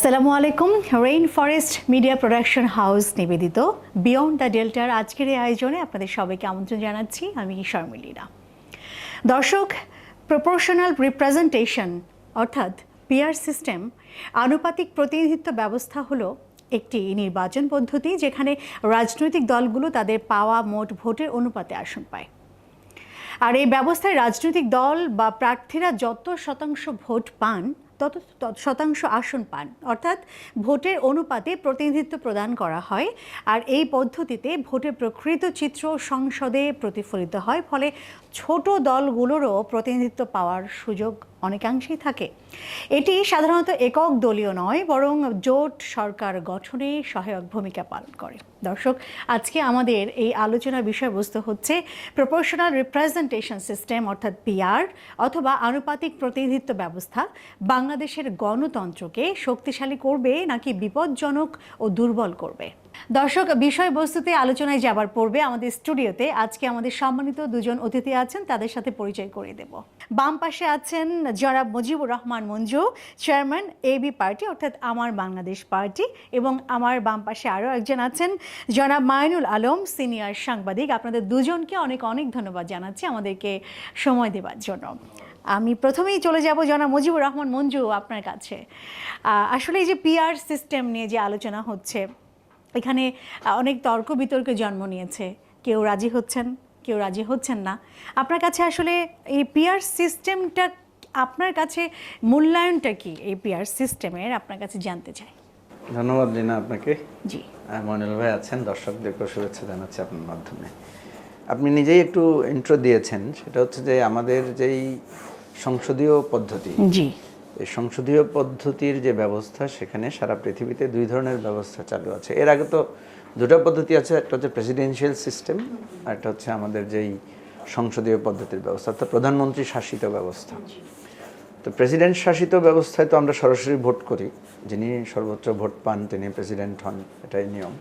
আসসালামু আলাইকুম। Rain forest media production house নিবেদিত বিয়ন্ড দ্য ডেল্টার আজকের এই আয়োজনে আপনাদের সবাইকে আমন্ত্রণ জানাচ্ছি। আমি শর্মিলীরা। দর্শক, প্রপোর্শনাল রিপ্রেজেন্টেশন অর্থাৎ পিআর সিস্টেম আনুপাতিক প্রতিনিধিত্ব ব্যবস্থা হলো একটি নির্বাচন পদ্ধতি যেখানে রাজনৈতিক দলগুলো তাদের পাওয়া মোট ভোটের অনুপাতে আসন পায়। আর এই ব্যবস্থায় রাজনৈতিক দল বা প্রার্থীরা যত শতাংশ ভোট পান তত শতাংশ আসন পান, অর্থাৎ ভোটের অনুপাতে প্রতিনিধিত্ব প্রদান করা হয়। আর এই পদ্ধতিতে ভোটের প্রকৃত চিত্র সংসদে প্রতিফলিত হয়, ফলে ছোট দলগুলোরও প্রতিনিধিত্ব পাওয়ার সুযোগ অনেকাংশেই থাকে। এটি সাধারণত একক দলীয় নয়, বরং জোট সরকার গঠনে সহায়ক ভূমিকা পালন করে। দর্শক, আজকে আমাদের এই আলোচনার বিষয়বস্তু হচ্ছে প্রপোর্শনাল রিপ্রেজেন্টেশন সিস্টেম অর্থাৎ পিআর অথবা আনুপাতিক প্রতিনিধিত্ব ব্যবস্থা বাংলাদেশের গণতন্ত্রকে শক্তিশালী করবে নাকি বিপজ্জনক ও দুর্বল করবে। দর্শক, বিষয়বস্তুতে আলোচনায় যাবার পূর্বে আমাদের স্টুডিওতে আজকে আমাদের সম্মানিত দুজন অতিথি আছেন, তাদের সাথে পরিচয় করিয়ে দেব। বাম পাশে আছেন জনাব Mujibur Rahman Manju, chairman AB party অর্থাৎ আমার বাংলাদেশ পার্টি, এবং আমার বাম পাশে আরও একজন আছেন জনাব মাইনুল আলম, সিনিয়র সাংবাদিক। আপনাদের দুজনকে অনেক অনেক ধন্যবাদ জানাচ্ছি আমাদেরকে সময় দেওয়ার জন্য। আমি প্রথমেই চলে যাব জনাব মুজিবুর রহমান মঞ্জু, আপনার কাছে। আসলে এই যে পিআর সিস্টেম নিয়ে যে আলোচনা হচ্ছে, এখানে অনেক তর্ক বিতর্কে জন্ম নিয়েছে। কেউ রাজি হচ্ছেন, কেউ রাজি হচ্ছেন না। আপনার কাছে আসলে এই পিআর সিস্টেমটা, আপনার কাছে মূল্যায়নটা কি এই পিআর সিস্টেমের, আপনার কাছে জানতে চাই। ধন্যবাদ রিনা আপনাকে। জি, মনিল ভাই আছেন, দর্শকদেরকেও শুভেচ্ছা জানাচ্ছি আপনার মাধ্যমে। আপনি নিজেই একটু ইন্ট্রো দিয়েছেন, সেটা হচ্ছে যে আমাদের যেই সংসদীয় পদ্ধতি, জি, এই সংসদীয় পদ্ধতির যে ব্যবস্থা, সেখানে সারা পৃথিবীতে দুই ধরনের ব্যবস্থা চালু আছে। এর আগে তো দুটো পদ্ধতি আছে, একটা হচ্ছে প্রেসিডেন্সিয়াল সিস্টেম, আর একটা হচ্ছে আমাদের যেই সংসদীয় পদ্ধতির ব্যবস্থা, অর্থাৎ প্রধানমন্ত্রী শাসিত ব্যবস্থা। তো প্রেসিডেন্ট শাসিত ব্যবস্থায় তো আমরা সরাসরি ভোট করি, যিনি সর্বোচ্চ ভোট পান তিনি প্রেসিডেন্ট হন, এটাই নিয়ম।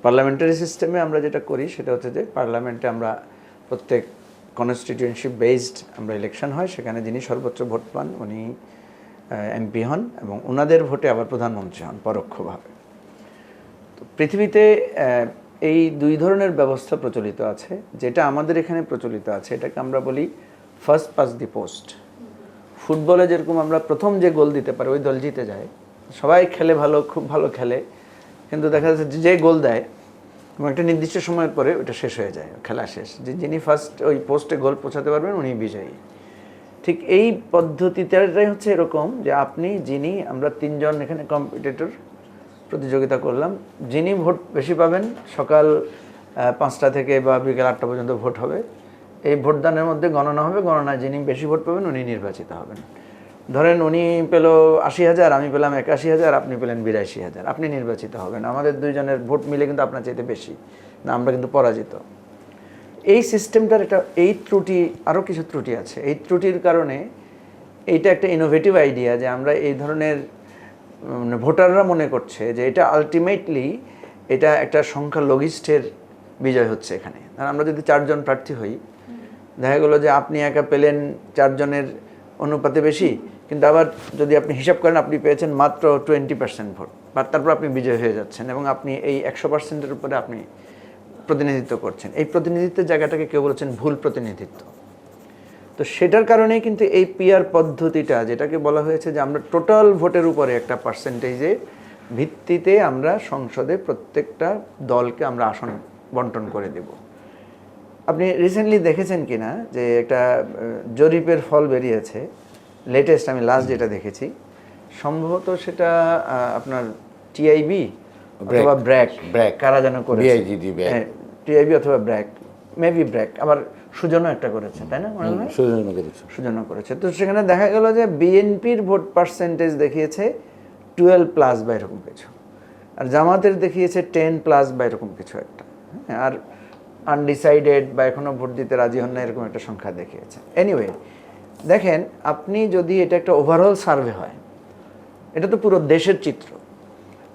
পার্লামেন্টারি সিস্টেমে আমরা যেটা করি সেটা হচ্ছে যে পার্লামেন্টে আমরা প্রত্যেক কনস্টিটিউয়েন্সি বেসড আমরা ইলেকশন হয়, সেখানে যিনি সর্বোচ্চ ভোট পান উনি এমপি হন এবং ওনাদের ভোটে আবার প্রধানমন্ত্রী হন পরোক্ষভাবে। তো পৃথিবীতে এই দুই ধরনের ব্যবস্থা প্রচলিত আছে। যেটা আমাদের এখানে প্রচলিত আছে এটাকে আমরা বলি ফার্স্ট পাস দি পোস্ট। ফুটবলে যেরকম আমরা প্রথম যে গোল দিতে পারি ওই দল জিতে যায়, সবাই খেলে ভালো, খুব ভালো খেলে, কিন্তু দেখা যাচ্ছে যে গোল দেয় এবং একটা নির্দিষ্ট সময়ের পরে ওটা শেষ হয়ে যায়, খেলা শেষ। যিনি ফার্স্ট ওই পোস্টে গোল পৌঁছাতে পারবেন উনি বিজয়ী। ঠিক এই পদ্ধতিটাই হচ্ছে এরকম যে আপনি যিনি, আমরা তিনজন এখানে কম্পিটিটর প্রতিযোগিতা করলাম, যিনি ভোট বেশি পাবেন, সকাল 5টা থেকে বা বিকেল 8টা পর্যন্ত ভোট হবে। এই ভোটদানের মধ্যে গণনা হবে, গণনায় যিনি বেশি ভোট পাবেন উনি নির্বাচিত হবেন। ধরেন উনি পেল 80,000, আমি পেলাম 81,000, আপনি পেলেন 82,000, আপনি নির্বাচিত হবেন। আমাদের দুইজনের ভোট মিলে কিন্তু আপনার চাইতে বেশি, না আমরা কিন্তু পরাজিত। এই সিস্টেমটার এই ত্রুটি, আরও কিছু ত্রুটি আছে। এই ত্রুটির কারণে এইটা একটা ইনোভেটিভ আইডিয়া যে আমরা এই ধরনের ভোটাররা মনে করছে যে এটা আলটিমেটলি এটা একটা সংখ্যা লঘিষ্ঠের বিজয় হচ্ছে এখানে। আর আমরা যদি 4 জন প্রার্থী হই, দেখা গেলো যে আপনি একা পেলেন 4 জনের অনুপাতে বেশি, কিন্তু আবার যদি আপনি হিসাব করেন আপনি পেয়েছেন মাত্র 20% ভোট, বা তারপর আপনি বিজয় হয়ে যাচ্ছেন এবং আপনি এই 100%-এর উপরে আপনি প্রতিনিধিত্ব করছেন। এই প্রতিনিধিত্বের জায়গাটাকে কেউ বলেছেন ভুল প্রতিনিধিত্ব। তো সেটার কারণেই কিন্তু এই পিআর পদ্ধতিটা, যেটাকে বলা হয়েছে যে আমরা টোটাল ভোটের উপরে একটা পার্সেন্টেজের ভিত্তিতে আমরা সংসদে প্রত্যেকটা দলকে আমরা আসন বন্টন করে দেব। আপনি রিসেন্টলি দেখেছেন কিনা যে একটা জরিপের ফল বেরিয়েছে, লেটেস্ট, আমি লাস্ট যেটা দেখেছি, সম্ভবত সেটা আপনার টিআইবি অথবা ব্র্যাক, কারা যেন করেছে, টিআইবি অথবা ব্র্যাক, মেবি ব্র্যাক, আবার সুজনও একটা করেছে, তাই না? সুজনও করেছে। তো সেখানে দেখা গেল যে বিএনপির ভোট পার্সেন্টেজ দেখিয়েছে 12+ বা এরকম কিছু, আর জামাতের দেখিয়েছে 10+ বা এরকম কিছু একটা, আর আনডিসাইডেড বা এখনও ভোট দিতে রাজি হন না এরকম একটা সংখ্যা দেখিয়েছে। এনিওয়ে, দেখেন আপনি যদি এটা একটা ওভারঅল সার্ভে হয়, এটা তো পুরো দেশের চিত্র।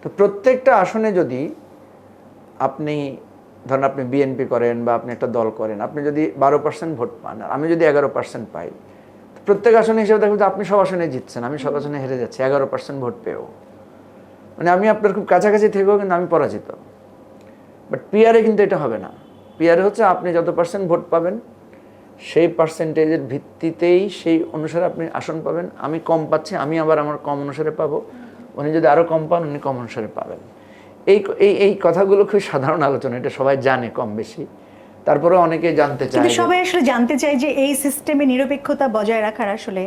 তো প্রত্যেকটা আসনে যদি আপনি ধরেন আপনি বিএনপি করেন বা আপনি একটা দল করেন, আপনি যদি 12% ভোট পান আর আমি যদি 11% পাই, প্রত্যেক আসনে হিসেবে দেখবেন যে আপনি সব আসনে জিতছেন, আমি সব আসনে হেরে যাচ্ছি 11% ভোট পেয়েও। মানে আমি আপনার খুব কাছাকাছি থেকেও কিন্তু আমি পরাজিত। বাট পিআরে কিন্তু এটা হবে না। পিআরে হচ্ছে আপনি যত পার্সেন্ট ভোট পাবেন সেই পার্সেন্টেজের ভিত্তিতেই সেই অনুসারে আপনি আসন পাবেন। আমি কম পাচ্ছি, আমি আবার আমার কম অনুসারে পাবো, উনি যদি আরও কম পান উনি কম অনুসারে পাবেন। এই এই এই কথাগুলো খুব সাধারণ আলোচনা, এটা সবাই জানে কম বেশি, তারপরে অনেকে জানতে চায়। কিন্তু সবাই আসলে জানতে চায় যে এই সিস্টেমে নিরপেক্ষতা বজায় রাখার আসলে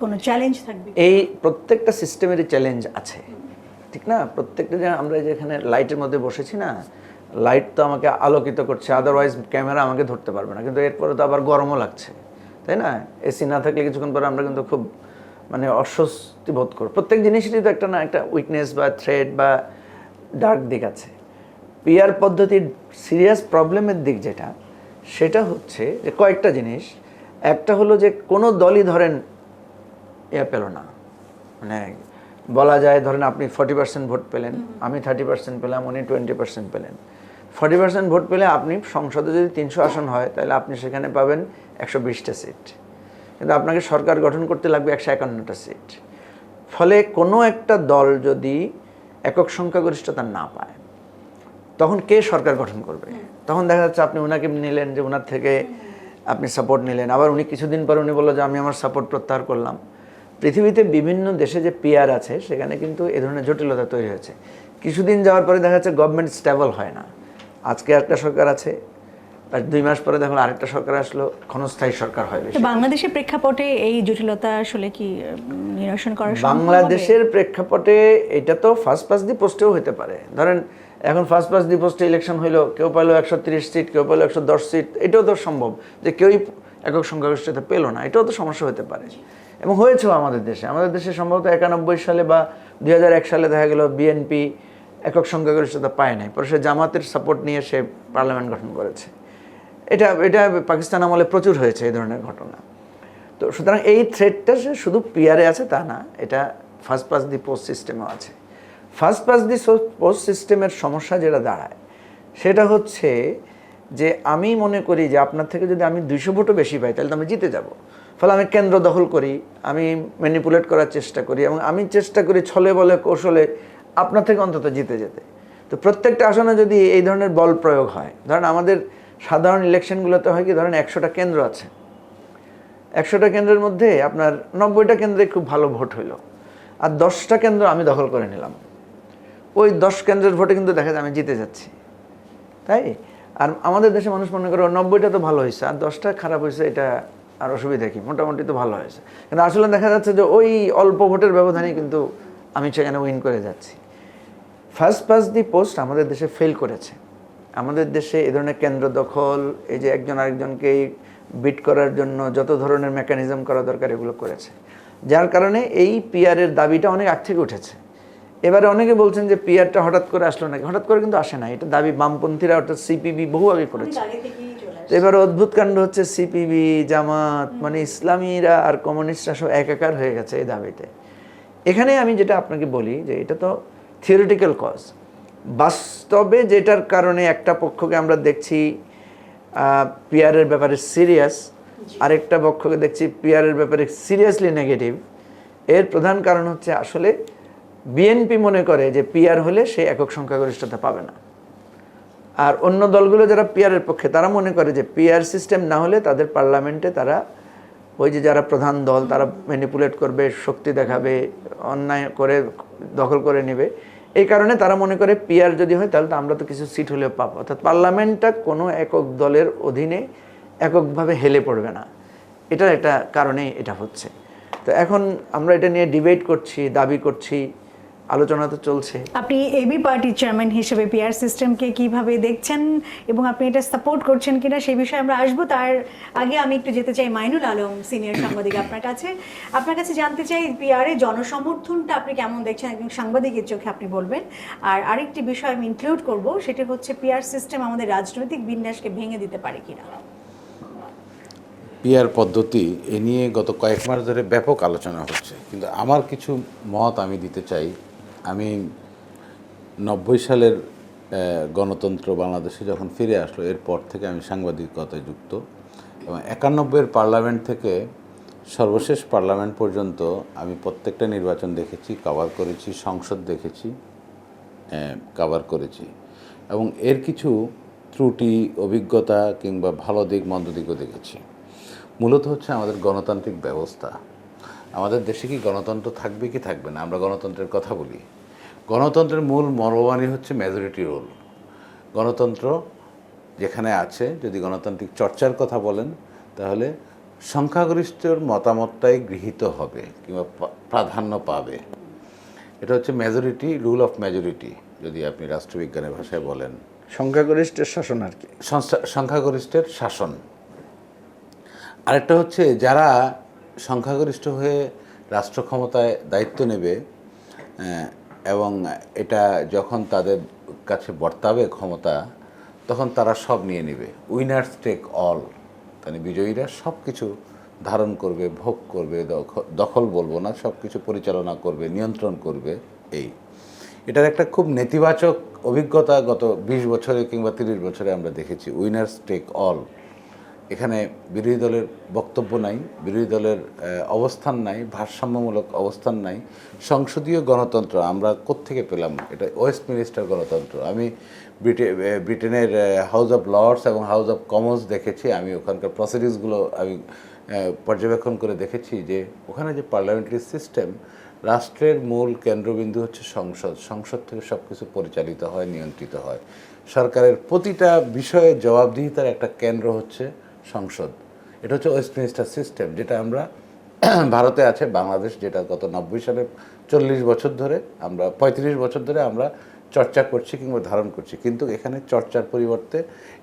কোনো চ্যালেঞ্জ থাকবে। এই প্রত্যেকটা সিস্টেমেরই চ্যালেঞ্জ আছে, ঠিক না? প্রত্যেকটা যে আমরা যেখানে লাইটের মধ্যে বসেছি না, লাইট তো আমাকে আলোকিত করছে, আদারওয়াইজ ক্যামেরা আমাকে ধরতে পারবে না, কিন্তু এরপরে তো আবার গরমও লাগছে, তাই না? এসি না থাকলে কিছুক্ষণ পরে আমরা কিন্তু খুব মানে অস্বস্তি বোধ করি। প্রত্যেক জিনিসেরই তো একটা না একটা উইকনেস বা থ্রেড বা ডার্ক দিক আছে। পিআর পদ্ধতির সিরিয়াস প্রবলেমের দিক যেটা, সেটা হচ্ছে যে কয়েকটা জিনিস। একটা হলো যে কোনো দলই ধরেন পেল না, মানে বলা যায় ধরেন আপনি 40% ভোট পেলেন, আমি 30% পেলাম, উনি 20% পেলেন। 40% ভোট পেলে আপনি সংসদে যদি 300 আসন হয় তাহলে আপনি সেখানে পাবেন 120টা সিট, কিন্তু আপনাকে সরকার গঠন করতে লাগবে 151টা সিট। ফলে কোনো একটা দল যদি একক সংখ্যাগরিষ্ঠতা না পায় তখন কে সরকার গঠন করবে? তখন দেখা যাচ্ছে আপনি ওনাকে নিলেন, যে ওনার থেকে আপনি সাপোর্ট নিলেন, আবার উনি কিছুদিন পর উনি বললো যে আমি আমার সাপোর্ট প্রত্যাহার করলাম। পৃথিবীতে বিভিন্ন দেশে যে পিআর আছে সেখানে কিন্তু এ ধরনের জটিলতা তৈরি হয়েছে। কিছুদিন যাওয়ার পরে দেখা যাচ্ছে গভর্নমেন্ট স্টেবল হয় না। আজকে একটা সরকার আছে, আর 2 মাস পরে দেখলো আরেকটা সরকার আসলো, ক্ষণস্থায়ী সরকার হয় বেশি। বাংলাদেশের প্রেক্ষাপটে এই জটিলতা আসলে কি নিরসন করা সম্ভব? বাংলাদেশের প্রেক্ষাপটে এটা তো ফার্স্ট পাস দি পোস্টেও হতে পারে। ধরেন এখন ফার্স্ট পাস দি পোস্টে ইলেকশন হইলো, কেউ পাইলো 130 সিট, কেউ পাইলো 110 সিট, এটাও তো সম্ভব যে কেউই একক সংখ্যাগরিষ্ঠতা পেলো না, এটাও তো সমস্যা হতে পারে। এবং হয়েছেও আমাদের দেশে। আমাদের দেশে সম্ভবত 91 সালে বা 2001 সালে দেখা গেল বিএনপি একক সংখ্যাগরিষ্ঠতা পায় নাই, পরে সে জামাতের সাপোর্ট নিয়ে সে পার্লামেন্ট গঠন করেছে। এটা এটা পাকিস্তান আমলে প্রচুর হয়েছে এই ধরনের ঘটনা। তো সুতরাং এই থ্রেডটা শুধু পিআরে আছে তা না, এটা ফার্স্ট পাস দি পোস্ট সিস্টেমও আছে। ফার্স্ট পাস দি পোস্ট সিস্টেমের সমস্যা যেটা দাঁড়ায় সেটা হচ্ছে যে আমি মনে করি যে আপনার থেকে যদি আমি 200 ভোটও বেশি পাই তাহলে তো আমি জিতে যাব। ফলে আমি কেন্দ্র দখল করি, আমি ম্যানিপুলেট করার চেষ্টা করি, এবং আমি চেষ্টা করি ছলে বলে কৌশলে আপনার থেকে অন্তত জিতে যেতে। তো প্রত্যেকটা আসনে যদি এই ধরনের বল প্রয়োগ হয়, ধরেন আমাদের সাধারণ ইলেকশনগুলোতে হয় কি, ধরেন 100টা কেন্দ্র আছে, 100টা কেন্দ্রের মধ্যে আপনার 90টা কেন্দ্রে খুব ভালো ভোট হইলো, আর 10টা কেন্দ্র আমি দখল করে নিলাম। ওই 10 কেন্দ্রের ভোটে কিন্তু দেখা যায় আমি জিতে যাচ্ছি, তাই? আর আমাদের দেশে মানুষ মনে করে 90টা তো ভালো হয়েছে আর 10টা খারাপ হয়েছে, এটা আর অসুবিধা কি, মোটামুটি তো ভালো হয়েছে। কিন্তু আসলে দেখা যাচ্ছে যে ওই অল্প ভোটের ব্যবধানে কিন্তু আমি সেখানে উইন করে যাচ্ছি। ফার্স্ট পাস দি পোস্ট আমাদের দেশে ফেল করেছে। আমাদের দেশে এ ধরনের কেন্দ্র দখল, এই যে একজন আরেকজনকে বিট করার জন্য যত ধরনের মেকানিজম করা দরকার এগুলো করেছে, যার কারণে এই পিআরের দাবিটা অনেক আগ থেকে উঠেছে। এবারে অনেকে বলছেন যে পিআরটা হঠাৎ করে আসলো নাকি, হঠাৎ করে কিন্তু আসে না, এটা দাবি বামপন্থীরা অর্থাৎ সিপিবি বহু আগে করেছে। তো এবার অদ্ভুত কাণ্ড হচ্ছে সিপিবি, জামাত, মানে ইসলামীরা আর কমিউনিস্টরা সব একাকার হয়ে গেছে এই দাবিতে। এখানে আমি যেটা আপনাকে বলি যে এটা তো থিওরিটিক্যাল কজ, বাস্তবে যেটার কারণে একটা পক্ষকে আমরা দেখছি পিআরের ব্যাপারে সিরিয়াস, আরেকটা পক্ষকে দেখছি পিআরের ব্যাপারে সিরিয়াসলি নেগেটিভ। এর প্রধান কারণ হচ্ছে আসলে বিএনপি মনে করে যে পিআর হলে সে একক সংখ্যাগরিষ্ঠতা পাবে না, আর অন্য দলগুলো যারা পিআরের পক্ষে তারা মনে করে যে পিআর সিস্টেম না হলে তাদের পার্লামেন্টে তারা ওই যে যারা প্রধান দল তারা ম্যানিপুলেট করবে, শক্তি দেখাবে, অন্যায় করে দখল করে নেবে। এই কারণে তারা মনে করে পিআর যদি হয় তাহলে তো আমরা তো কিছু সিট হলেও পাবো, অর্থাৎ পার্লামেন্টটা কোনো একক দলের অধীনে এককভাবে হেলে পড়বে না। এটার একটা কারণেই এটা হচ্ছে। তো এখন আমরা এটা নিয়ে ডিবেট করছি, দাবি করছি, আলোচনা তো চলছে। আপনি এবি পার্টির চেয়ারম্যান হিসেবে পিআর সিস্টেমকে কিভাবে দেখছেন এবং আপনি এটা সাপোর্ট করছেন কিনা সেই বিষয়ে আমরা আসবো। তার আগে আমি একটু যেতে চাই মাইনুল আলম, সিনিয়র সাংবাদিক, আপনার কাছে জানতে চাই পিআরে জনসমর্থনটা আপনি কেমন দেখছেন, একজন সাংবাদিকের চোখে আপনি বলবেন। আর আরেকটি বিষয় আমি ইনক্লুড করব, সেটা হচ্ছে পিআর সিস্টেম আমাদের রাজনৈতিক বিন্যাসকে ভেঙে দিতে পারে কিনা। পিআর পদ্ধতি এ নিয়ে গত কয়েক মাস ধরে ব্যাপক আলোচনা হচ্ছে, কিন্তু আমার কিছু মত আমি দিতে চাই। আমি 90 সালের গণতন্ত্র বাংলাদেশে যখন ফিরে আসলো এরপর থেকে আমি সাংবাদিকতায় যুক্ত, এবং 91-এর পার্লামেন্ট থেকে সর্বশেষ পার্লামেন্ট পর্যন্ত আমি প্রত্যেকটা নির্বাচন দেখেছি, কভার করেছি, সংসদ দেখেছি। কভার করেছি এবং এর কিছু ত্রুটি অভিজ্ঞতা কিংবা ভালো দিক মন্দ দিকও দেখেছি। মূলত হচ্ছে আমাদের গণতান্ত্রিক ব্যবস্থা। আমাদের দেশে কি গণতন্ত্র থাকবে কি থাকবে না, আমরা গণতন্ত্রের কথা বলি। গণতন্ত্রের মূল মর্মবাণী হচ্ছে মেজরিটি রুল। গণতন্ত্র যেখানে আছে, যদি গণতান্ত্রিক চর্চার কথা বলেন, তাহলে সংখ্যাগরিষ্ঠর মতামতটাই গৃহীত হবে কিংবা প্রাধান্য পাবে। এটা হচ্ছে মেজরিটি রুল অফ মেজরিটি, যদি আপনি রাষ্ট্রবিজ্ঞানের ভাষায় বলেন। সংখ্যাগরিষ্ঠের শাসন আর কি, সংখ্যাগরিষ্ঠের শাসন। আরেকটা হচ্ছে যারা সংখ্যাগরিষ্ঠ হয়ে রাষ্ট্র ক্ষমতায় দায়িত্ব নেবে এবং এটা যখন তাদের কাছে বর্তাবে ক্ষমতা, তখন তারা সব নিয়ে নেবে। উইনার্স টেক অল, মানে বিজয়ীরা সব কিছু ধারণ করবে, ভোগ করবে, দখল বলবো না, সব কিছু পরিচালনা করবে, নিয়ন্ত্রণ করবে। এটার একটা খুব নেতিবাচক অভিজ্ঞতা গত 20 বছরে কিংবা 30 বছরে আমরা দেখেছি। উইনার্স টেক অল, এখানে বিরোধী দলের বক্তব্য নাই, বিরোধী দলের অবস্থান নাই, ভারসাম্যমূলক অবস্থান নাই। সংসদীয় গণতন্ত্র আমরা কোত্থেকে পেলাম? এটা ওয়েস্টমিনিস্টার গণতন্ত্র। আমি ব্রিটেনের হাউস অফ লর্ডস এবং হাউস অফ কমন্স দেখেছি। আমি ওখানকার প্রসিডিংসগুলো আমি পর্যবেক্ষণ করে দেখেছি যে ওখানে যে পার্লামেন্টারি সিস্টেম, রাষ্ট্রের মূল কেন্দ্রবিন্দু হচ্ছে সংসদ। সংসদ থেকে সব কিছু পরিচালিত হয়, নিয়ন্ত্রিত হয়। সরকারের প্রতিটা বিষয়ে জবাবদিহিতার একটা কেন্দ্র হচ্ছে সংসদ। এটা হচ্ছে ওয়েস্টমিনিস্টার সিস্টেম, যেটা আমরা ভারতে আছে। বাংলাদেশ যেটা গত 90 সালে 40 বছর ধরে আমরা 35 বছর ধরে আমরা চর্চা করছি কিংবা ধারণ করছি, কিন্তু এখানে চর্চার পরিবর্তে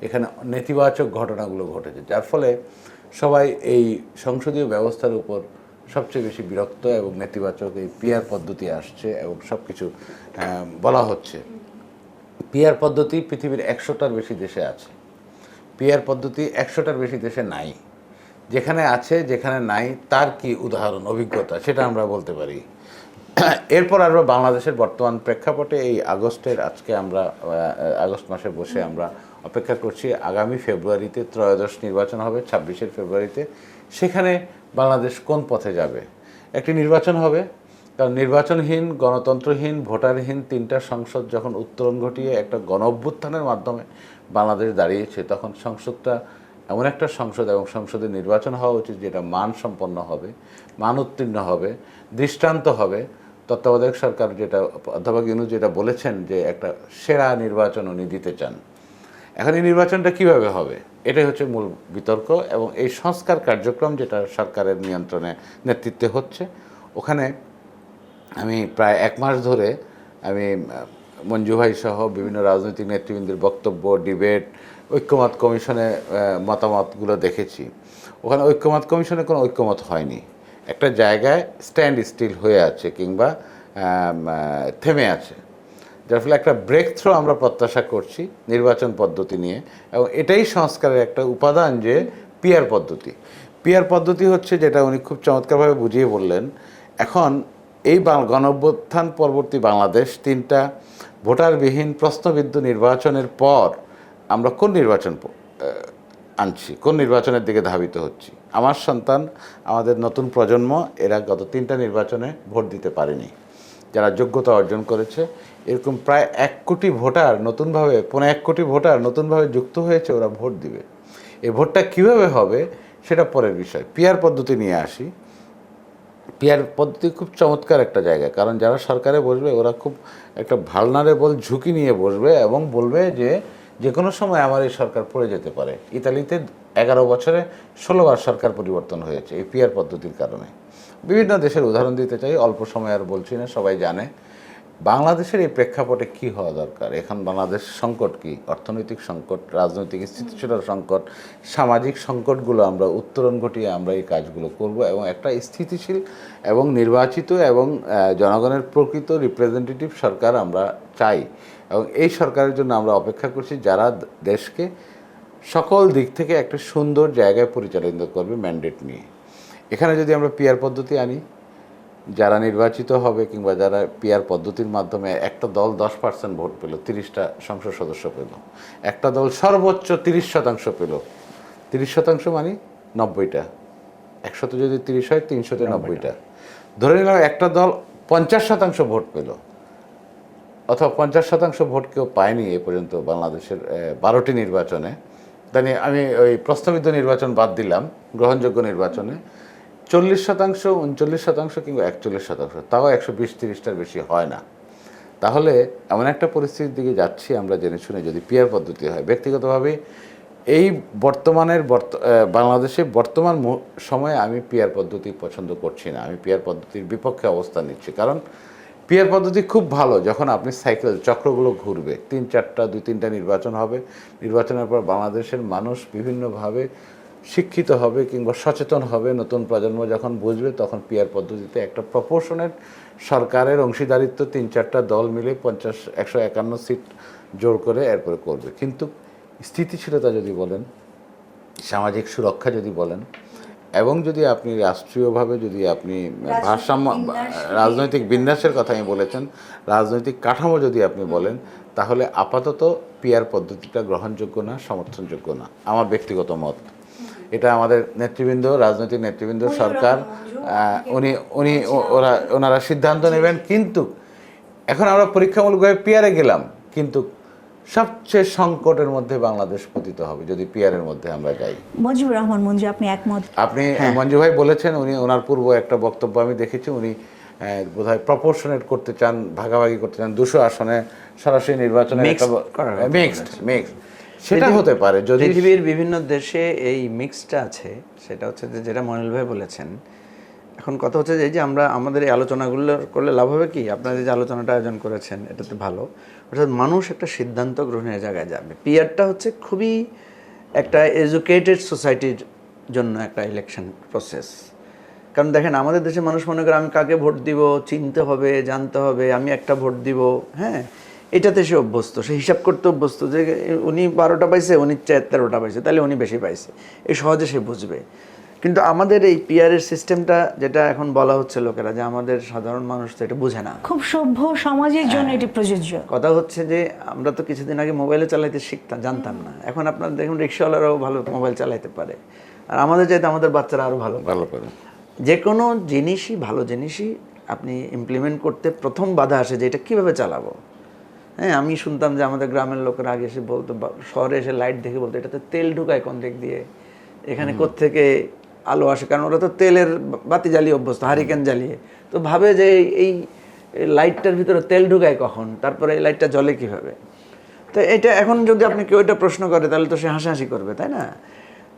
এখানে নেতিবাচক ঘটনাগুলো ঘটেছে, যার ফলে সবাই এই সংসদীয় ব্যবস্থার উপর সবচেয়ে বেশি বিরক্ত এবং নেতিবাচক এই পিআর পদ্ধতি আসছে এবং সব কিছু বলা হচ্ছে। পিআর পদ্ধতি পৃথিবীর 100টার বেশি দেশে আছে। পিআর পদ্ধতি 100টার বেশি দেশে নাই। যেখানে আছে, যেখানে নাই, তার কি উদাহরণ, অভিজ্ঞতা, সেটা আমরা বলতে পারি। এরপর আমরা বাংলাদেশের বর্তমান প্রেক্ষাপটে এই আগস্টের, আজকে আমরা আগস্ট মাসে বসে আমরা অপেক্ষা করছি আগামী ফেব্রুয়ারিতে ত্রয়োদশ নির্বাচন হবে, 26 ফেব্রুয়ারিতে। সেখানে বাংলাদেশ কোন পথে যাবে? একটি নির্বাচন হবে, কারণ নির্বাচনহীন, গণতন্ত্রহীন, ভোটারহীন 3টা সংসদ যখন উত্তরণ ঘটিয়ে একটা গণ অভ্যুত্থানের মাধ্যমে বাংলাদেশ দাঁড়িয়েছে, তখন সংসদটা এমন একটা সংসদ এবং সংসদের নির্বাচন হওয়া উচিত যেটা মানসম্পন্ন হবে, মান উত্তীর্ণ হবে, দৃষ্টান্ত হবে। তত্ত্বাবধায়ক সরকার যেটা, অধ্যাপক ইউনূস যেটা বলেছেন যে একটা সেরা নির্বাচন উনি দিতে চান। এখন এই নির্বাচনটা কিভাবে হবে, এটাই হচ্ছে মূল বিতর্ক। এবং এই সংস্কার কার্যক্রম যেটা সরকারের নিয়ন্ত্রণে, নেতৃত্বে হচ্ছে, ওখানে আমি প্রায় 1 মাস ধরে আমি মঞ্জু ভাই সহ বিভিন্ন রাজনৈতিক নেতৃবৃন্দের বক্তব্য, ডিবেট, ঐক্যমত কমিশনে মতামতগুলো দেখেছি। ওখানে ঐক্যমত কমিশনে কোনো ঐক্যমত হয়নি, একটা জায়গায় স্ট্যান্ড স্টিল হয়ে আছে কিংবা থেমে আছে, যার ফলে একটা ব্রেক থ্রু আমরা প্রত্যাশা করছি নির্বাচন পদ্ধতি নিয়ে। এবং এটাই সংস্কারের একটা উপাদান, যে পিআর পদ্ধতি। পিআর পদ্ধতি হচ্ছে, যেটা উনি খুব চমৎকারভাবে বুঝিয়ে বললেন, এখন এই গণঅভ্যুত্থান পরবর্তী বাংলাদেশ 3টা ভোটারবিহীন প্রশ্নবিদ্ধ নির্বাচনের পর আমরা কোন নির্বাচন আনছি, কোন নির্বাচনের দিকে ধাবিত হচ্ছি। আমার সন্তান, আমাদের নতুন প্রজন্ম, এরা গত 3টা নির্বাচনে ভোট দিতে পারেনি। যারা যোগ্যতা অর্জন করেছে, এরকম প্রায় 1 কোটি ভোটার নতুনভাবে, 1.5 কোটি ভোটার নতুনভাবে যুক্ত হয়েছে, ওরা ভোট দিবে। এই ভোটটা কিভাবে হবে সেটা পরের বিষয়। পিআর পদ্ধতি নিয়ে আসি। পিআর পদ্ধতি খুব চমৎকার একটা জায়গা, কারণ যারা সরকারে বসবে ওরা খুব একটা ভালনারেবল ঝুঁকি নিয়ে বসবে এবং বলবে যে কোনো সময় আমার এই সরকার পড়ে যেতে পারে। ইতালিতে 11 বছরে 16 বার সরকার পরিবর্তন হয়েছে এই পিআর পদ্ধতির কারণে। বিভিন্ন দেশের উদাহরণ দিতে চাই, অল্প সময় আর বলছি না, সবাই জানে। বাংলাদেশের এই প্রেক্ষাপটে কি হওয়া দরকার? এখন বাংলাদেশ সংকট কি? অর্থনৈতিক সংকট, রাজনৈতিক স্থিতিশীলতার সংকট, সামাজিক সংকটগুলো আমরা উত্তরণ ঘটিয়ে আমরা এই কাজগুলো করব এবং একটা স্থিতিশীল এবং নির্বাচিত এবং জনগণের প্রকৃত রিপ্রেজেন্টেটিভ সরকার আমরা চাই। এবং এই সরকারের জন্য আমরা অপেক্ষা করছি, যারা দেশকে সকল দিক থেকে একটা সুন্দর জায়গায় পরিচালিত করবে ম্যান্ডেট নিয়ে। এখানে যদি আমরা পিআর পদ্ধতি আনি, যারা নির্বাচিত হবে কিংবা যারা পিআর পদ্ধতির মাধ্যমে একটা দল 10% ভোট পেল, 30টা সংসদ সদস্য পেল, একটা দল সর্বোচ্চ 30% পেল, 30% মানে 90টা, 100তে যদি 30 হয় 300তে 90টা। ধরে নিলাম একটা দল 50% ভোট পেল, অথবা 50% ভোট কেউ পায়নি এ পর্যন্ত বাংলাদেশের 12টি নির্বাচনে। তাই আমি ওই প্রস্তাবিত নির্বাচন বাদ দিলাম, গ্রহণযোগ্য নির্বাচনে 40%, 39% কিংবা 41%, তাও 120-30টার বেশি হয় না। তাহলে এমন একটা পরিস্থিতির দিকে যাচ্ছি আমরা জেনে শুনে, যদি পিআর পদ্ধতি হয়। ব্যক্তিগতভাবে এই বাংলাদেশে বর্তমান সময়ে আমি পিআর পদ্ধতি পছন্দ করছি না, আমি পিআর পদ্ধতির বিপক্ষে অবস্থান নিচ্ছি। কারণ পিআর পদ্ধতি খুব ভালো যখন আপনি সাইকেল চক্রগুলো ঘুরবে, 3-4টা 2-3টা নির্বাচন হবে, নির্বাচনের পর বাংলাদেশের মানুষ বিভিন্নভাবে শিক্ষিত হবে কিংবা সচেতন হবে, নতুন প্রজন্ম যখন বুঝবে তখন পিআর পদ্ধতিতে একটা প্রপোর্শনের সরকারের অংশীদারিত্ব 3-4টা দল মিলে 151 সিট জোর করে এরপরে করবে। কিন্তু স্থিতিশীলতা যদি বলেন, সামাজিক সুরক্ষা যদি বলেন, এবং যদি আপনি রাষ্ট্রীয়ভাবে যদি আপনি ভারসাম্য, রাজনৈতিক বিন্যাসের কথা আমি বলেছেন, রাজনৈতিক কাঠামো যদি আপনি বলেন, তাহলে আপাতত পিআর পদ্ধতিটা গ্রহণযোগ্য না, সমর্থনযোগ্য না, আমার ব্যক্তিগত মত। এটা আমাদের নেতৃবৃন্দ, রাজনৈতিক নেতৃবৃন্দ, সরকার, ওনারা সিদ্ধান্ত নেবেন। কিন্তু এখন আমরা পরীক্ষামূলকভাবে পিআরে গেলাম, কিন্তু সবচেয়ে সংকটের মধ্যে বাংলাদেশ পতিত হবে যদি পিআরের মধ্যে আমরা যাই। মঞ্জুর রহমান মঞ্জু, আপনি একমত? আপনি মঞ্জু ভাই বলেছেন, ওনার পূর্ব একটা বক্তব্য আমি দেখেছি, উনি বোধহয় প্রপোর্শনেট করতে চান, ভাগাভাগি করতে চান, 200 আসনে সরাসরি নির্বাচনে মিক্সড। সেটা হতে পারে যদি পৃথিবীর বিভিন্ন দেশে এই মিক্সটা আছে। সেটা হচ্ছে যে যেটা মনিল ভাই বলেছেন। এখন কথা হচ্ছে যে আমরা আমাদের এই আলোচনাগুলো করলে লাভ হবে কি, আপনারা যে আলোচনাটা আয়োজন করেছেন এটা তো ভালো, অর্থাৎ মানুষ একটা সিদ্ধান্ত গ্রহণের জায়গায় যাবে। পিআরটা হচ্ছে খুবই একটা এডুকেটেড সোসাইটির জন্য একটা ইলেকশন প্রসেস। কারণ দেখেন, আমাদের দেশে মানুষ মনে করে আমি কাকে ভোট দিব চিনতে হবে, জানতে হবে, আমি একটা ভোট দিব, হ্যাঁ, এটাতে সে অভ্যস্ত, সে হিসাব করতে অভ্যস্ত যে উনি 12টা পাইছে, উনি 13টা পাইছে, তাহলে উনি বেশি পাইছে, এই সহজে সে বুঝবে। কিন্তু আমাদের এই পিআরের সিস্টেমটা যেটা এখন বলা হচ্ছে লোকেরা, যে আমাদের সাধারণ মানুষ তো এটা বুঝে না, খুব সভ্য সমাজের জন্য এটি প্রযোজ্য। কথা হচ্ছে যে আমরা তো কিছুদিন আগে মোবাইলে চালাইতে জানতাম না, এখন আপনার দেখুন রিক্সাওয়ালারাও ভালো মোবাইল চালাইতে পারে, আর আমাদের চাইতে আমাদের বাচ্চারা আরও ভালো পারে। যে কোনো জিনিসই, ভালো জিনিসই আপনি ইমপ্লিমেন্ট করতে প্রথম বাধা আসে যে এটা কীভাবে চালাবো। হ্যাঁ, আমি শুনতাম যে আমাদের গ্রামের লোকেরা আগে এসে বলতো, শহরে এসে লাইট দেখে বলতো এটাতে তেল ঢুকায় কোন দিক দিয়ে, এখানে কোত্থেকে আলো আসে, কারণ ওরা তো তেলের বাতি জ্বালিয়ে অভ্যস্ত, হারিকেন জ্বালিয়ে, তো ভাবে যে এই লাইটটার ভিতরে তেল ঢুকায় কখন, তারপরে এই লাইটটা জ্বলে কীভাবে। তো এটা এখন যদি আপনি কেউ এটা প্রশ্ন করে তাহলে তো সে হাসাহাসি করবে, তাই না?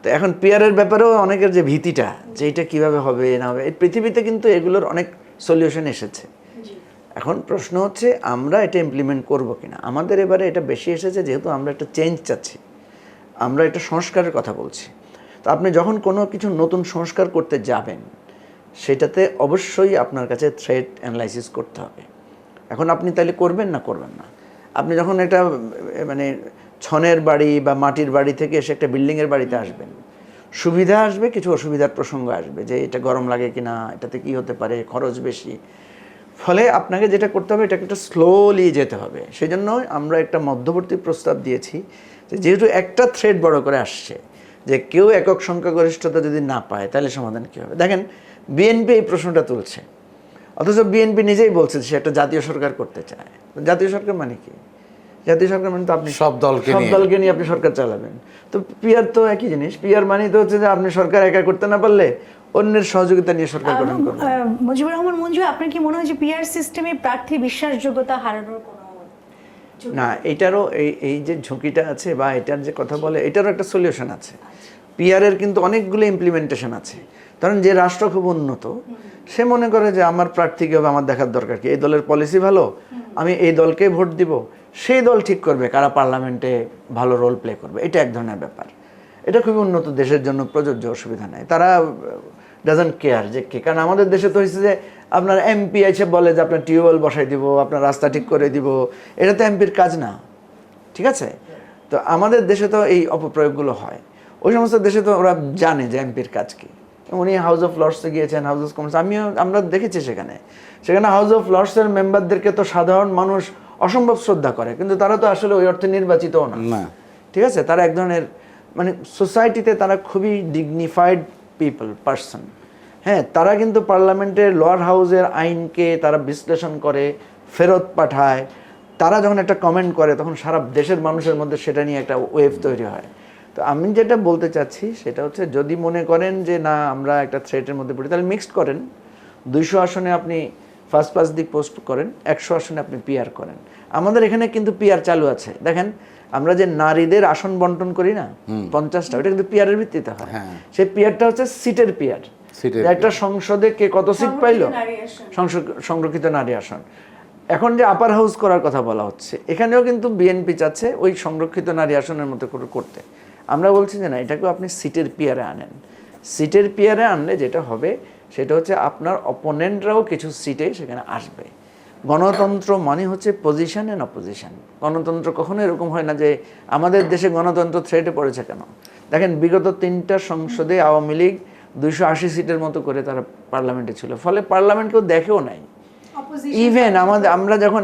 তো এখন পিআরের ব্যাপারেও অনেকের যে ভীতিটা, যে এটা কীভাবে হবে না হবে, এই পৃথিবীতে কিন্তু এগুলোর অনেক সলিউশন এসেছে। এখন প্রশ্ন হচ্ছে আমরা এটা ইমপ্লিমেন্ট করবো কিনা। আমাদের এবারে এটা বেশি এসেছে যেহেতু আমরা একটা চেঞ্জ চাচ্ছি, আমরা একটা সংস্কারের কথা বলছি। তো আপনি যখন কোনো কিছু নতুন সংস্কার করতে যাবেন, সেটাতে অবশ্যই আপনার কাছে থ্রেট অ্যানালাইসিস করতে হবে। এখন আপনি তাহলে করবেন না করবেন না, আপনি যখন একটা মানে ছনের বাড়ি বা মাটির বাড়ি থেকে এসে একটা বিল্ডিংয়ের বাড়িতে আসবেন, সুবিধা আসবে, কিছু অসুবিধার প্রসঙ্গ আসবে, যে এটা গরম লাগে কিনা, এটাতে কি হতে পারে, খরচ বেশি। ফলে আপনাকে যেটা করতে হবে, এটাকে একটা স্লোলি যেতে হবে। সেই জন্য আমরা একটা মধ্যবর্তী প্রস্তাব দিয়েছি, যে যেহেতু একটা থ্রেড বড় করে আসছে, যে কেউ একক সংখ্যাগরিষ্ঠতা যদি না পায় তাহলে সমাধান কী হবে। দেখেন, বিএনপি এই প্রশ্নটা তুলছে, অথচ বিএনপি নিজেই বলছে সে একটা জাতীয় সরকার করতে চায়। জাতীয় সরকার মানে কি? জাতীয় সরকার মানে তো আপনি সব দলকে নিয়ে আপনি সরকার চালাবেন। তো পিআর তো একই জিনিস। পিআর মানে তো হচ্ছে যে আপনি সরকার একা করতে না পারলে অন্যের সহযোগিতা নিয়ে সরকার গঠন করবেন। মুজিবুর রহমান মঞ্জু, আপনার কি মনে হয় যে পিআর সিস্টেমে প্রার্থীর বিশ্বাসযোগ্যতা হারানোর কোনো না, এটারও এই যে ঝুঁকিটা আছে বা এটার যে কথা বলে, এটারও একটা সলিউশন আছে। পিআরের কিন্তু অনেকগুলো ইমপ্লিমেন্টেশন আছে। কারণ যে রাষ্ট্র খুব উন্নত, সে মনে করে যে আমার প্রার্থী কি হবে আমার দেখার দরকার কি, এই দলের পলিসি ভালো, আমি এই দলকে ভোট দিব, সেই দল ঠিক করবে কারা পার্লামেন্টে ভালো রোল প্লে করবে। এটা এক ধরনের ব্যাপার, এটা খুবই উন্নত দেশের জন্য প্রযোজ্য, অসুবিধা নেই। তারা ডাজন্ট কেয়ার যে কে, কারণ আমাদের দেশে তো হয়েছে যে আপনার এমপি এসে বলে যে আপনার টিউবওয়েল বসাই দিব, আপনার রাস্তা ঠিক করে দিব, এটা তো এমপির কাজ না, ঠিক আছে? তো আমাদের দেশে তো এই অপপ্রয়োগগুলো হয়। ওই সমস্ত দেশে তো ওরা জানে যে এমপির কাজ কি। উনি হাউস অফ লর্ডসে গিয়েছেন, হাউস অফ কমন্স, আমরা দেখেছি সেখানে হাউস অফ লর্ডসের মেম্বারদেরকে তো সাধারণ মানুষ অসম্ভব শ্রদ্ধা করে, কিন্তু তারা তো আসলে ওই অর্থে নির্বাচিতও না, ঠিক আছে? তারা এক ধরনের মানে সোসাইটিতে তারা খুবই ডিগনিফাইড পার্সন। হ্যাঁ, তারা কিন্তু পার্লামেন্টের লোয়ার হাউসের আইনকে তারা বিশ্লেষণ করে, ফেরত পাঠায়, তারা যখন একটা কমেন্ট করে তখন সারা দেশের মানুষের মধ্যে সেটা নিয়ে একটা ওয়েভ তৈরি হয়। তো আমি যেটা বলতে চাচ্ছি সেটা হচ্ছে, যদি মনে করেন যে না আমরা একটা থ্রেটের মধ্যে পড়ি, তাহলে মিক্সড করেন। 200 আসনে আপনি ফার্স্ট পাস দিক পোস্ট করেন, 100 আসনে আপনি পিআর করেন। আমাদের এখানে কিন্তু পিআর চালু আছে। দেখেন আমরা যে নারীদের আসন বন্টন করি না 50টা, ওটা কিন্তু পিআরের ভিত্তিতে হয়। সেই পিআরটা হচ্ছে সিটের পিআর, একটা সংসদে কে কত সিট পাইলো, সংরক্ষিত নারী আসন। এখন যে আপার হাউস করার কথা বলা হচ্ছে, এখানেও কিন্তু বিএনপি চাচ্ছে ওই সংরক্ষিত নারী আসনের মতো করে করতে। আমরা বলছি যে না, এটাকেও আপনি সিটের পিয়ারে আনেন। সিটের পিয়ারে আনলে যেটা হবে সেটা হচ্ছে আপনার অপোনেন্টরাও কিছু সিটে সেখানে আসবে। গণতন্ত্র মানে হচ্ছে পজিশন অ্যান্ড অপোজিশন। গণতন্ত্র কখনো এরকম হয় না যে আমাদের দেশে গণতন্ত্র থ্রেটে পড়েছে কেন। দেখেন বিগত 3টা সংসদে আওয়ামী লীগ 280 সিটের মতো করে তারা পার্লামেন্টে ছিল, ফলে পার্লামেন্ট কেউ দেখেও নাই। ইভেন আমরা যখন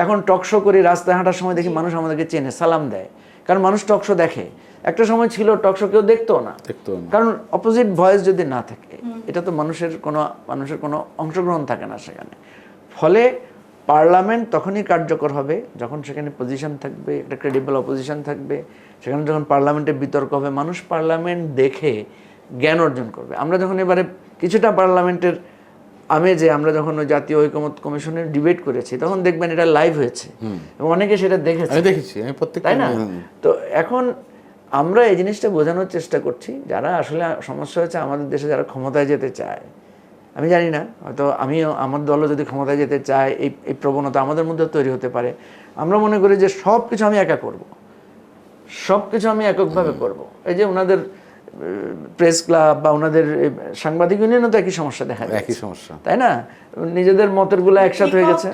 এখন টকশো করি, রাস্তায় হাঁটার সময় দেখি মানুষ আমাদেরকে চেনে, সালাম দেয়, কারণ মানুষ টকশো দেখে। একটা সময় ছিল টকশো কেউ দেখতো না, কারণ অপোজিট ভয়েস যদি না থাকে, এটা তো মানুষের কোনো অংশগ্রহণ থাকে না সেখানে। ফলে পার্লামেন্ট তখনই কার্যকর হবে যখন সেখানে পজিশন থাকবে, একটা ক্রেডিবল অপোজিশন থাকবে। সেখানে যখন পার্লামেন্টে বিতর্ক হবে, মানুষ পার্লামেন্ট দেখে জ্ঞান অর্জন করবে। আমরা যখন এবারে কিছুটা পার্লামেন্টের আমরা যখন ওই জাতীয় ঐকমত্য কমিশনের ডিবেট করেছি, তখন দেখবেন এটা লাইভ হয়েছে এবং অনেকে সেটা দেখেছি, তাই না? তো এখন আমরা এই জিনিসটা বোঝানোর চেষ্টা করছি, যারা আসলে সমস্যা হচ্ছে আমাদের দেশে যারা ক্ষমতায় যেতে চায়। আমি জানি না, হয়তো আমার দলও যদি ক্ষমতায় যেতে চায়, এই প্রবণতা আমাদের মধ্যে তৈরি হতে পারে। আমরা মনে করি যে সব কিছু আমি একা করব, সব কিছু আমি এককভাবে করব। এই যে ওনাদের প্রেস ক্লাব বা ওনাদের সাংবাদিক ইউনিয়নও তো একই সমস্যা দেখা যায়, একই সমস্যা, তাই না? নিজেদের মতের গুলো একসাথে হয়ে গেছে,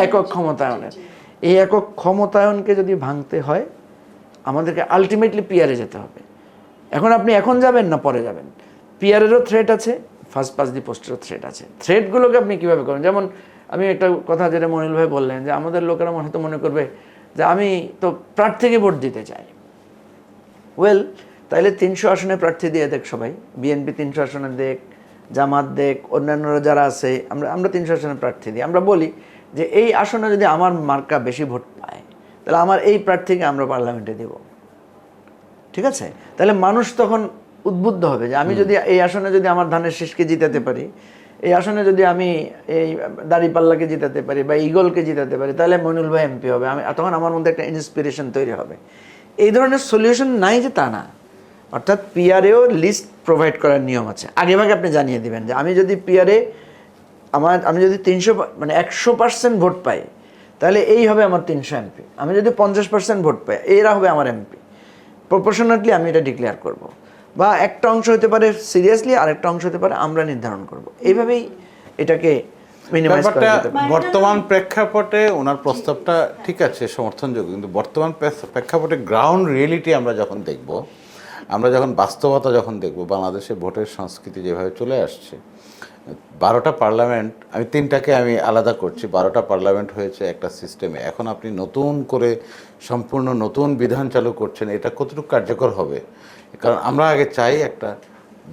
একক ক্ষমতায়নের। এই একক ক্ষমতায়নকে যদি ভাঙতে হয়, আমাদেরকে আলটিমেটলি পিআরে যেতে হবে। এখন আপনি এখন যাবেন না পরে যাবেন, পিআরেরও থ্রেট আছে, ফার্স্ট পাস দি পোস্টেরও থ্রেট আছে। থ্রেটগুলোকে আপনি কীভাবে করেন? যেমন আমি একটা কথা যেটা মনিল ভাই বললেন, যে আমাদের লোকেরা হয়তো মনে করবে যে আমি তো প্রার্থীকে ভোট দিতে চাই। ওয়েল, তাইলে 300 আসনে প্রার্থী দিয়ে দেখ সবাই, বিএনপি 300 আসনে দেখ, জামাত দেখ, অন্যান্যরা যারা আছে, আমরা 300 আসনে প্রার্থী দিই। আমরা বলি যে এই আসনে যদি আমার মার্কা বেশি ভোট পায়, তাহলে আমার এই প্রার্থীকে আমরা পার্লামেন্টে দেব। ঠিক আছে? তাহলে মানুষ তখন উদ্বুদ্ধ হবে যে আমি যদি এই আসনে যদি আমার ধানের শীষকে জিতাতে পারি, এই আসনে যদি আমি এই দাড়িপাল্লাকে জিতাতে পারি বা ইগলকে জিতাতে পারি, তাহলে মইনুল ভাই এমপি হবে। তখন আমার মধ্যে একটা ইন্সপিরেশন তৈরি হবে। এই ধরনের সলিউশন নাই যে তা না, অর্থাৎ পিআরেও লিস্ট প্রোভাইড করার নিয়ম আছে। আগেভাগে আপনি জানিয়ে দিবেন যে আমি যদি পিআরে আমি যদি 100% ভোট পাই, তাহলে এই হবে আমার 300 এমপি। আমি যদি 50% ভোট পাই, এরা হবে আমার এমপি। প্রপোর্শনাটলি আমি এটা ডিক্লেয়ার করব। বা একটা অংশ হতে পারে সিরিয়াসলি, আর একটা অংশ হতে পারে আমরা নির্ধারণ করব। এইভাবেই এটাকে মিনিমাইজ করা যেতে পারে। বর্তমান প্রেক্ষাপটে ওনার প্রস্তাবটা ঠিক আছে, সমর্থনযোগ্য, কিন্তু বর্তমান প্রেক্ষাপটে গ্রাউন্ড রিয়েলিটি আমরা যখন দেখব, আমরা যখন বাস্তবতা যখন দেখব, বাংলাদেশে ভোটের সংস্কৃতি যেভাবে চলে আসছে, 12টা পার্লামেন্ট, আমি 3টাকে আমি আলাদা করছি, 12টা পার্লামেন্ট হয়েছে একটা সিস্টেমে। এখন আপনি নতুন করে সম্পূর্ণ নতুন বিধান চালু করছেন, এটা কতটুকু কার্যকর হবে? কারণ আমরা আগে চাই একটা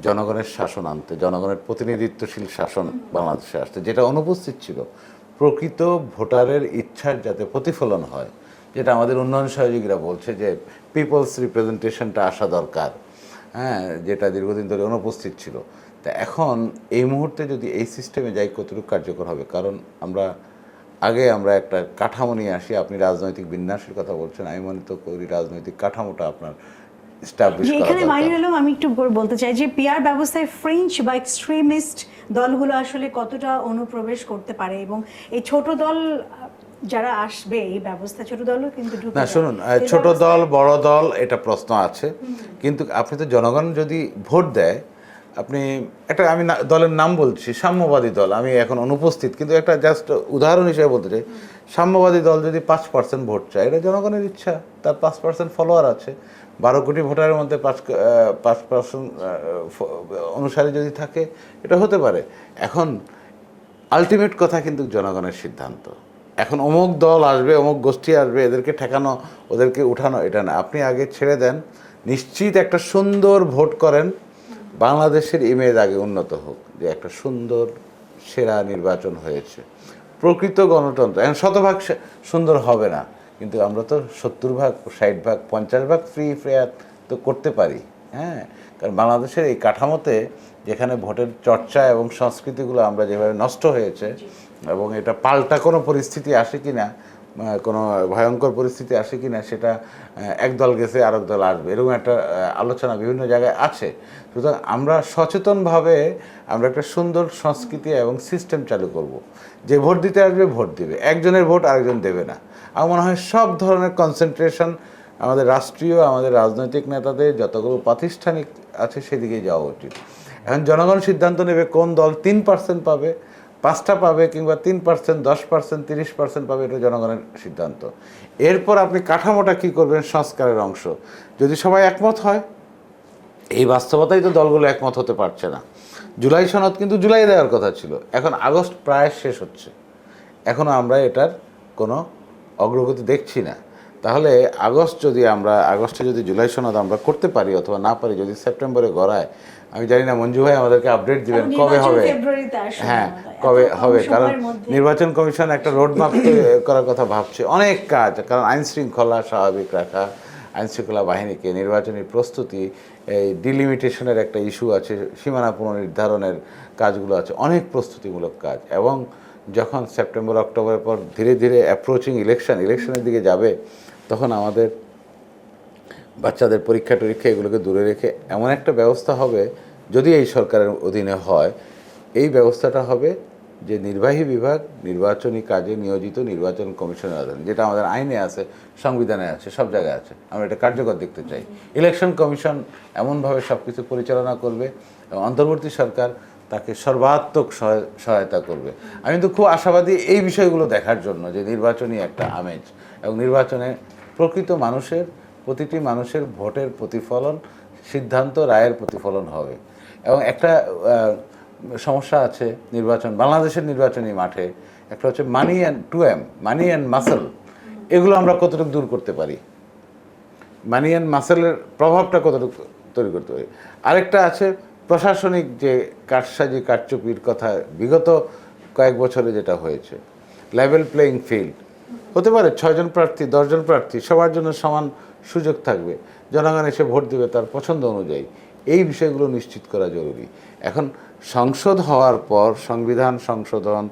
জনগণের শাসন আনতে, জনগণের প্রতিনিধিত্বশীল শাসন বাংলাদেশে আসতে, যেটা অনুপস্থিত ছিল। প্রকৃত ভোটারের ইচ্ছার যাতে প্রতিফলন হয়, যেটা আমাদের উন্নয়ন সহযোগীরা বলছে যে পিপলস রিপ্রেজেন্টেশনটা আসা দরকার, হ্যাঁ, যেটা দীর্ঘদিন ধরে অনুপস্থিত ছিল। তা এখন এই মুহূর্তে যদি এই সিস্টেমে যাই, কতটুকু কার্যকর হবে? কারণ আমরা একটা কাঠামো নিয়ে আসি। আপনি রাজনৈতিক বিন্যাসের কথা বলছেন, আমি মনে তো করি রাজনৈতিক কাঠামোটা আপনার এস্টাবলিশ করা এখানে দরকার। মাইনুল আলম, আমি একটু বলতে চাই যে পিআর ব্যবস্থায় ফ্রেঞ্চ বা এক্সট্রিমিস্ট দলগুলো আসলে কতটা অনুপ্রবেশ করতে পারে, এবং এই ছোট দল যারা আসবে এই ব্যবস্থা, ছোট দলও কিন্তু ঢুকে না, যায়। শুনুন, ছোট দল বড় দল এটা প্রশ্ন আছে, কিন্তু আপনি তো জনগণ যদি ভোট দেয়, আপনি আমি দলের নাম বলছি, সাম্যবাদী দল, আমি এখন অনুপস্থিত, কিন্তু একটা জাস্ট উদাহরণ হিসেবে বলতে চাই, সাম্যবাদী দল যদি 5% ভোট চায়, এটা জনগণের ইচ্ছা, তার 5% ফলোয়ার আছে, 12 কোটি ভোটারের মধ্যে 5% অনুসারে যদি থাকে, এটা হতে পারে। এখন আলটিমেট কথা কিন্তু জনগণের সিদ্ধান্ত। এখন অমুক দল আসবে, অমুক গোষ্ঠী আসবে, এদেরকে ঠেকানো, ওদেরকে উঠানো, এটা না। আপনি আগে ছেড়ে দেন, নিশ্চিত একটা সুন্দর ভোট করেন, বাংলাদেশের ইমেজ আগে উন্নত হোক, যে একটা সুন্দর সেরা নির্বাচন হয়েছে। প্রকৃত গণতন্ত্র। এখন 100% সুন্দর হবে না, কিন্তু আমরা তো 70%, 60%, 50% ফ্রি ফেয়ার তো করতে পারি। হ্যাঁ, কারণ বাংলাদেশের এই কাঠামোতে যেখানে ভোটের চর্চা এবং সংস্কৃতিগুলো আমরা যেভাবে নষ্ট হয়েছে, এবং এটা পাল্টা কোনো পরিস্থিতি আসে কি না, কোনো ভয়ঙ্কর পরিস্থিতি আসে কি না, সেটা এক দল গেছে আরেক দল আসবে, এরকম একটা আলোচনা বিভিন্ন জায়গায় আছে। সুতরাং আমরা সচেতনভাবে আমরা একটা সুন্দর সংস্কৃতি এবং সিস্টেম চালু করব। যে ভোট দিতে আসবে ভোট দিবে, একজনের ভোট আরেকজন দেবে না। আমার মনে হয় সব ধরনের কনসেন্ট্রেশন আমাদের রাষ্ট্রীয়, আমাদের রাজনৈতিক নেতাদের যতগুলো প্রাতিষ্ঠানিক আছে সেদিকেই যাওয়া উচিত। এখন জনগণ সিদ্ধান্ত নেবে কোন দল 3% পাবে, 5টা পাবে, কিংবা 3%, 10%, 30% পাবে, এটা জনগণের সিদ্ধান্ত। এরপর আপনি কাঠামোটা কী করবেন, সংস্কারের অংশ। যদি সবাই একমত হয়, এই বাস্তবতাই তো দলগুলো একমত হতে পারছে না। জুলাই সনদ কিন্তু জুলাই দেওয়ার কথা ছিল, এখন আগস্ট প্রায় শেষ হচ্ছে, এখনও আমরা এটার কোনো অগ্রগতি দেখছি না। তাহলে আগস্টে যদি জুলাই সনদ আমরা করতে পারি অথবা না পারি, যদি সেপ্টেম্বরে গড়ায়, আমি জানি না মঞ্জু ভাই আমাদেরকে আপডেট দিবেন কবে হবে। হ্যাঁ, কবে হবে, কারণ নির্বাচন কমিশন একটা রোডম্যাপ করার কথা ভাবছে, অনেক কাজ। কারণ আইন শৃঙ্খলা স্বাভাবিক রাখা, আইন শৃঙ্খলা বাহিনীকে, নির্বাচনী প্রস্তুতি, এই ডিলিমিটেশনের একটা ইস্যু আছে, সীমানা পুনর্নির্ধারণের কাজগুলো আছে, অনেক প্রস্তুতিমূলক কাজ। এবং যখন সেপ্টেম্বর অক্টোবরের পর ধীরে ধীরে অ্যাপ্রোচিং ইলেকশনের দিকে যাবে, তখন আমাদের বাচ্চাদের পরীক্ষা টরীক্ষা এগুলোকে দূরে রেখে এমন একটা ব্যবস্থা হবে, যদি এই সরকারের অধীনে হয়, এই ব্যবস্থাটা হবে যে নির্বাহী বিভাগ নির্বাচনী কাজে নিয়োজিত নির্বাচন কমিশনের আধীনে, যেটা আমাদের আইনে আছে, সংবিধানে আছে, সব জায়গায় আছে। আমরা এটা কার্যকর দেখতে চাই। ইলেকশন কমিশন এমনভাবে সব কিছু পরিচালনা করবে এবং অন্তর্বর্তী সরকার তাকে সর্বাত্মক সহায়তা করবে। আমি তো খুব আশাবাদী এই বিষয়গুলো দেখার জন্য, যে নির্বাচনী একটা আমেজ এবং নির্বাচনে প্রকৃত প্রতিটি মানুষের ভোটের প্রতিফলন, সিদ্ধান্ত, রায়ের প্রতিফলন হবে। এবং একটা সমস্যা আছে বাংলাদেশের নির্বাচনী মাঠে, একটা হচ্ছে মানি অ্যান্ড মাসেল। এগুলো আমরা কতটুকু দূর করতে পারি, মানি অ্যান্ড মাসেলের প্রভাবটা কতটুকু তৈরি করতে পারি। আরেকটা আছে প্রশাসনিক যে কারচুপির কথা বিগত কয়েক বছরে যেটা হয়েছে, লেভেল প্লেয়িং ফিল্ড হতে পারে, 6 জন প্রার্থী, 10 জন প্রার্থী, সবার জন্য সমান সুযোগ থাকবে, জনগণ এসে ভোট দেবে তার পছন্দ অনুযায়ী। এই বিষয়গুলো নিশ্চিত করা জরুরি। এখন সংসদ হওয়ার পর সংবিধান সংশোধন,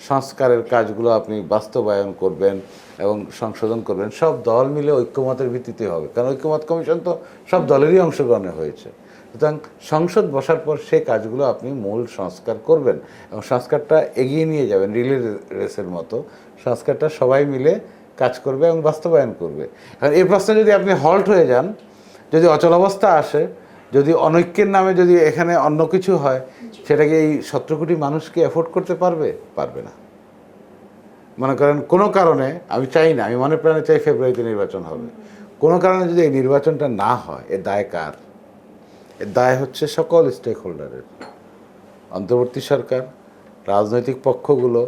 সংস্কারের কাজগুলো আপনি বাস্তবায়ন করবেন এবং সংশোধন করবেন, সব দল মিলে ঐক্যমতের ভিত্তিতে হবে, কারণ ঐক্যমত কমিশন তো সব দলেরই অংশগ্রহণে হয়েছে। সুতরাং সংসদ বসার পর সেই কাজগুলো আপনি মূল সংস্কার করবেন এবং সংস্কারটা এগিয়ে নিয়ে যাবেন রিলে রেসের মতো। সংস্কারটা সবাই মিলে কাজ করবে এবং বাস্তবায়ন করবে। এখন এই প্রশ্নে যদি আপনি হল্ট হয়ে যান, যদি অচলাবস্থা আসে, যদি অনৈক্যের নামে যদি এখানে অন্য কিছু হয়, সেটাকে এই 17 কোটি মানুষকে অ্যাফোর্ড করতে পারবে না। মনে করেন কোনো কারণে, আমি চাই না, আমি মনে প্রাণে চাই ফেব্রুয়ারিতে নির্বাচন হবে, কোনো কারণে যদি এই নির্বাচনটা না হয়, এর দায় কার? এর দায় হচ্ছে সকল স্টেক হোল্ডারের, অন্তর্বর্তী সরকার, রাজনৈতিক পক্ষগুলো,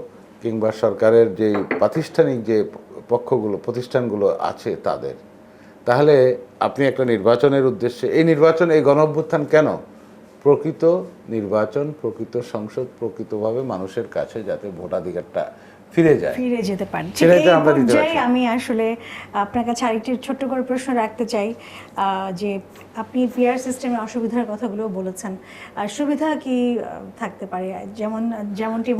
কিংবা সরকারের যে প্রাতিষ্ঠানিক যে প্রতিষ্ঠানগুলো আছে তাদের। তাহলে আপনি একটা নির্বাচনের উদ্দেশ্যে, এই নির্বাচন, এই গণ-অভ্যুত্থান কেন? প্রকৃত নির্বাচন, প্রকৃত সংসদ প্রকৃতভাবে মানুষের কাছে যাতে ভোটাধিকারটা ফিরে যেতে পারে। আমি আসলে আপনার কাছে আরেকটি ছোট্ট করে প্রশ্ন রাখতে চাই, যে আপনি পিআর সিস্টেমের অসুবিধার কথাগুলো বলেছেন, সুবিধা কি থাকতে পারে? যেমনটি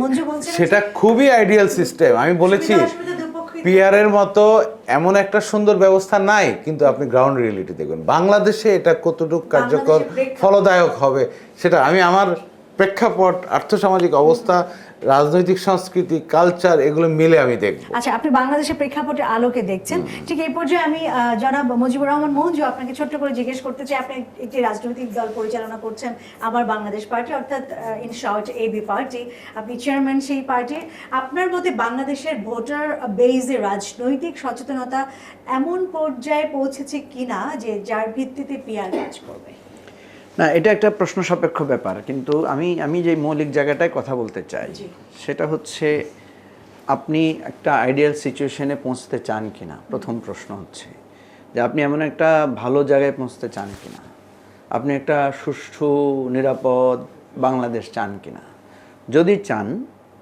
মঞ্জু বলছেন, সেটা খুবই আইডিয়াল সিস্টেম। আমি বলেছি পিআরের মতো এমন একটা সুন্দর ব্যবস্থা নাই, কিন্তু আপনি গ্রাউন্ড রিয়েলিটি দেখবেন বাংলাদেশে এটা কতটুকু কার্যকর, ফলদায়ক হবে, সেটা আমি আমার প্রেক্ষাপট, আর্থসামাজিক অবস্থা, রাজনৈতিক সংস্কৃতি, কালচার, এগুলো মিলে আমি দেখব। আচ্ছা, আপনি বাংলাদেশের প্রেক্ষাপটের আলোকে দেখছেন। ঠিক এই পর্যায়ে আমি জনাব মুজিবুর রহমান মঞ্জু আপনাকে ছোট্ট করে জিজ্ঞেস করতে চাই, আপনি একটি রাজনৈতিক দল পরিচালনা করছেন, আমার বাংলাদেশ পার্টি, অর্থাৎ ইন শর্ট এবি পার্টি, আপনি চেয়ারম্যান সেই পার্টির। আপনার মতে বাংলাদেশের ভোটার বেজে রাজনৈতিক সচেতনতা এমন পর্যায়ে পৌঁছেছে কিনা যে যার ভিত্তিতে পিআর কাজ করবে? না, এটা একটা প্রশ্ন সাপেক্ষ ব্যাপার, কিন্তু আমি যে মৌলিক জায়গাটায় কথা বলতে চাই সেটা হচ্ছে, আপনি একটা আইডিয়াল সিচুয়েশনে পৌঁছতে চান কিনা। প্রথম প্রশ্ন হচ্ছে যে আপনি এমন একটা ভালো জায়গায় পৌঁছতে চান কিনা, আপনি একটা সুষ্ঠু নিরাপদ বাংলাদেশ চান কিনা। যদি চান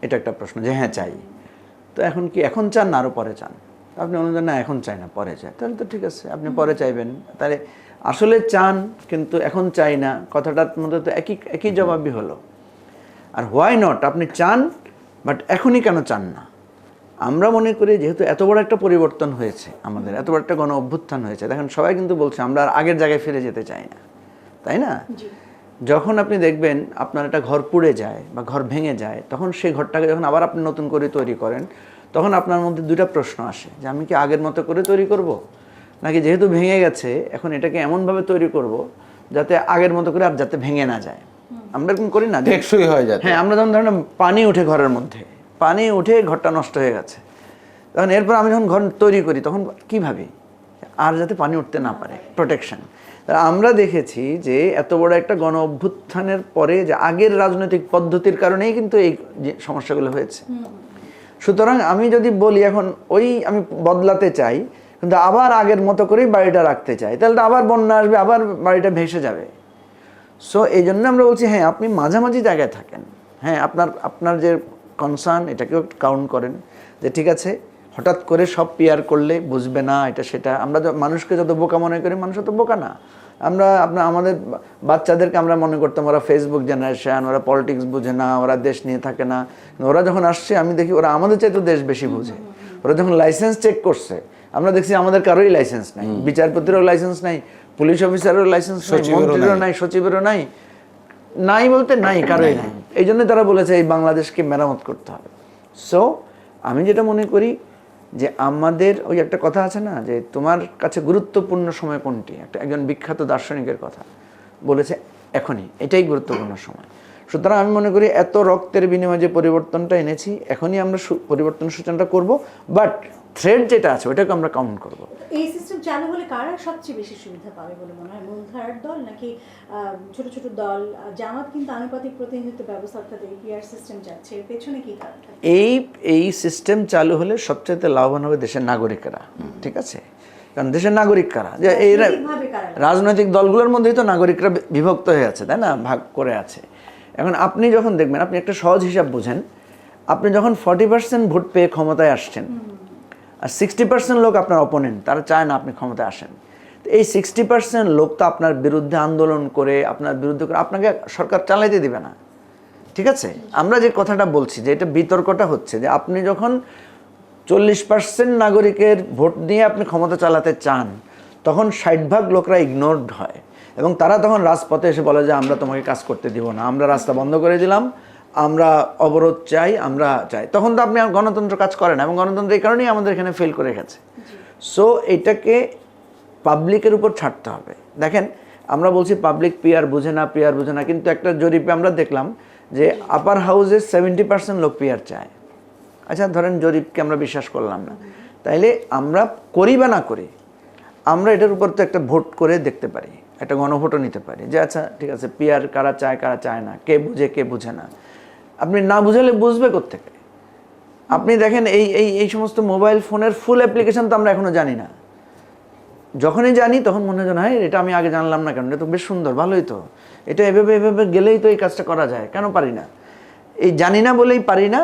এটা একটা প্রশ্ন যে হ্যাঁ চাই। তো এখন কি এখন চান না আরও পরে চান? আপনি অনুযায়ী না এখন চাই না পরে চাই, তাহলে তো ঠিক আছে, আপনি পরে চাইবেন। তাহলে আসলে চান কিন্তু এখন চাই না, কথাটার মধ্যে তো একই জবাবই হলো। আর হোয়াই নট, আপনি চান বাট এখনই কেন চান না? আমরা মনে করি যেহেতু এত বড় একটা পরিবর্তন হয়েছে, আমাদের এত বড় একটা গণ অভ্যুত্থান হয়েছে, দেখেন সবাই কিন্তু বলছে আমরা আর আগের জায়গায় ফিরে যেতে চাই না, তাই না? যখন আপনি দেখবেন আপনার একটা ঘর পুড়ে যায় বা ঘর ভেঙে যায়, তখন সেই ঘরটাকে যখন আবার আপনি নতুন করে তৈরি করেন, তখন আপনার মধ্যে দুইটা প্রশ্ন আসে যে আমি কি আগের মতো করে তৈরি করব, নাকি যেহেতু ভেঙে গেছে এখন এটাকে এমনভাবে তৈরি করব যাতে আগের মতো করে আর যাতে ভেঙে না যায়। আমরা এরকম করি না, টেকসই হয়ে যায়। হ্যাঁ, আমরা যখন ধরেন পানি উঠে ঘরের মধ্যে, পানি উঠে ঘরটা নষ্ট হয়ে গেছে, তখন এরপর আমি যখন ঘর তৈরি করি তখন কী ভাবি, আর যাতে পানি উঠতে না পারে, প্রোটেকশন। আমরা দেখেছি যে এত বড় একটা গণ অভ্যুত্থানের পরে যে আগের রাজনৈতিক পদ্ধতির কারণেই কিন্তু এই যে সমস্যাগুলো হয়েছে। সুতরাং আমি যদি বলি এখন আমি বদলাতে চাই কিন্তু আবার আগের মতো করেই বাড়িটা রাখতে চাই, তাহলে তো আবার বন্যা আসবে, আবার বাড়িটা ভেসে যাবে। সো এই জন্য আমরা বলছি হ্যাঁ আপনি মাঝামাঝি জায়গায় থাকেন, হ্যাঁ আপনার যে কনসার্ন এটাকেও কাউন্ট করেন যে ঠিক আছে হঠাৎ করে সব পিয়ার করলে বুঝবে না এটা সেটা। আমরা মানুষকে যত বোকা মনে করি, মানুষ তো বোকা না। আমাদের বাচ্চাদেরকে আমরা মনে করতাম ওরা ফেসবুক জেনারেশন, ওরা পলিটিক্স বুঝে না, ওরা দেশ নিয়ে থাকে না। ওরা যখন আসছে আমি দেখি ওরা আমাদের চাইতে দেশ বেশি বুঝে। ওরা যখন লাইসেন্স চেক করছে আমরা দেখছি আমাদের কারোই লাইসেন্স নাই, বিচারপতিরও লাইসেন্স নাই, পুলিশ অফিসারেরও লাইসেন্স নাই, মন্ত্রীরও নাই, সচিবেরও নাই, নাই বলতে নাই, কারোই নাই। এই জন্য তারা বলেছে এই বাংলাদেশকে মেরামত করতে হবে। সো আমি যেটা মনে করি যে আমাদের ওই একটা কথা আছে না যে তোমার কাছে গুরুত্বপূর্ণ সময় কোনটি, একজন বিখ্যাত দার্শনিকের কথা বলেছে, এখনই এটাই গুরুত্বপূর্ণ সময়। সুতরাং আমি মনে করি এত রক্তের বিনিময়ে যে পরিবর্তনটা এনেছি, এখনই আমরা পরিবর্তন সূচনাটা করব, বাট থ্রেড যেটা আছে ওটাকে আমরা কাউন্ট করব। এই সিস্টেম চালু হলে কারা সবচেয়ে বেশি সুবিধা পাবে বলে মনে হয়? মূলধারার দল নাকি ছোট ছোট দল? জামাত কিন্তু আনুপাতিক প্রতিনিধিত্ব ব্যবস্থা অর্থাৎ পিআর সিস্টেম যাচ্ছে, এর পেছনে কি কারণ? এই সিস্টেম চালু হলে সবচেয়ে লাভবান হবে দেশের নাগরিকেরা, ঠিক আছে? কারণ দেশের নাগরিক কারা, যে এই রাজনৈতিক দলগুলোর মধ্যেই তো নাগরিকরা বিভক্ত হয়ে আছে, তাই না, ভাগ করে আছে। এখন আপনি যখন দেখবেন, আপনি একটা সহজ হিসাব বুঝেন, আপনি যখন 40% ভোট পেয়ে ক্ষমতায় আসছেন আর 60% লোক আপনার অপোনেন্ট, তারা চায় না আপনি ক্ষমতায় আসেন, তো এই 60% লোক তো আপনার বিরুদ্ধে আন্দোলন করে আপনার বিরুদ্ধে করে আপনাকে সরকার চালাইতে দিবে না, ঠিক আছে? আমরা যে কথাটা বলছি যে এটা বিতর্কটা হচ্ছে যে আপনি যখন 40% নাগরিকের ভোট দিয়ে আপনি ক্ষমতা চালাতে চান, তখন 60% লোকরা ইগনোরড হয় এবং তারা তখন রাজপথে এসে বলে যে আমরা তোমাকে কাজ করতে দিব না, আমরা রাস্তা বন্ধ করে দিলাম, আমরা অবরোধ চাই, আমরা চাই। তখন তো আপনি গণতন্ত্র কাজ করেন এবং গণতন্ত্র এই কারণেই আমাদের এখানে ফেল করে গেছে। সো এটাকে পাবলিকের উপর ছাড়তে হবে। দেখেন আমরা বলছি পাবলিক পিআর বুঝে না, কিন্তু একটা জরিপে আমরা দেখলাম যে আপার হাউসে 70% লোক পিআর চায়। আচ্ছা ধরেন জরিপকে আমরা বিশ্বাস করলাম না, তাইলে আমরা করি বা না করি, আমরা এটার উপর তো একটা ভোট করে দেখতে পারি, একটা গণভোটও নিতে পারি যে আচ্ছা ঠিক আছে পিআর কারা চায় না, কে বুঝে কে বুঝে না। আপনি না বুঝালে বুঝবে কোত্থেকে? আপনি দেখেন এই সমস্ত মোবাইল ফোনের ফুল অ্যাপ্লিকেশন তো আমরা এখনো জানি না। যখনই জানি তখন মনে হয় হ্যাঁ এটা আমি আগে জানলাম না কেন, এটা তো বেশ সুন্দর, ভালোই তো, এটা এভাবে গেলেই তো এই কাজটা করা যায়, কেন পারি না? এই জানি না বলেই পারি না,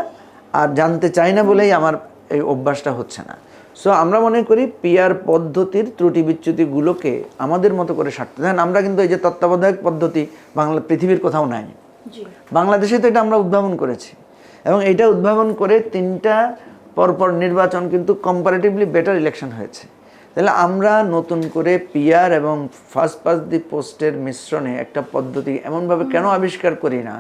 আর জানতে চাই না বলেই আমার এই অভ্যাসটা হচ্ছে না। সো আমরা মনে করি পিআর পদ্ধতির ত্রুটি বিচ্যুতিগুলোকে আমাদের মতো করে সারতে। দেখেন আমরা কিন্তু এই যে তত্ত্বাবধায়ক পদ্ধতি পৃথিবীর কোথাও নাই, বাংলাদেশে তো এটা আমরা উদ্ভাবন করেছি এবং এটা উদ্ভাবন করে 3টা পরপর নির্বাচন কিন্তু কম্পারেটিভলি বেটার ইলেকশন হয়েছে। তাহলে আমরা নতুন করে পিআর এবং ফার্স্ট পাস্ট দি পোস্টের মিশ্রণে একটা পদ্ধতি এমনভাবে কেন আবিষ্কার করি না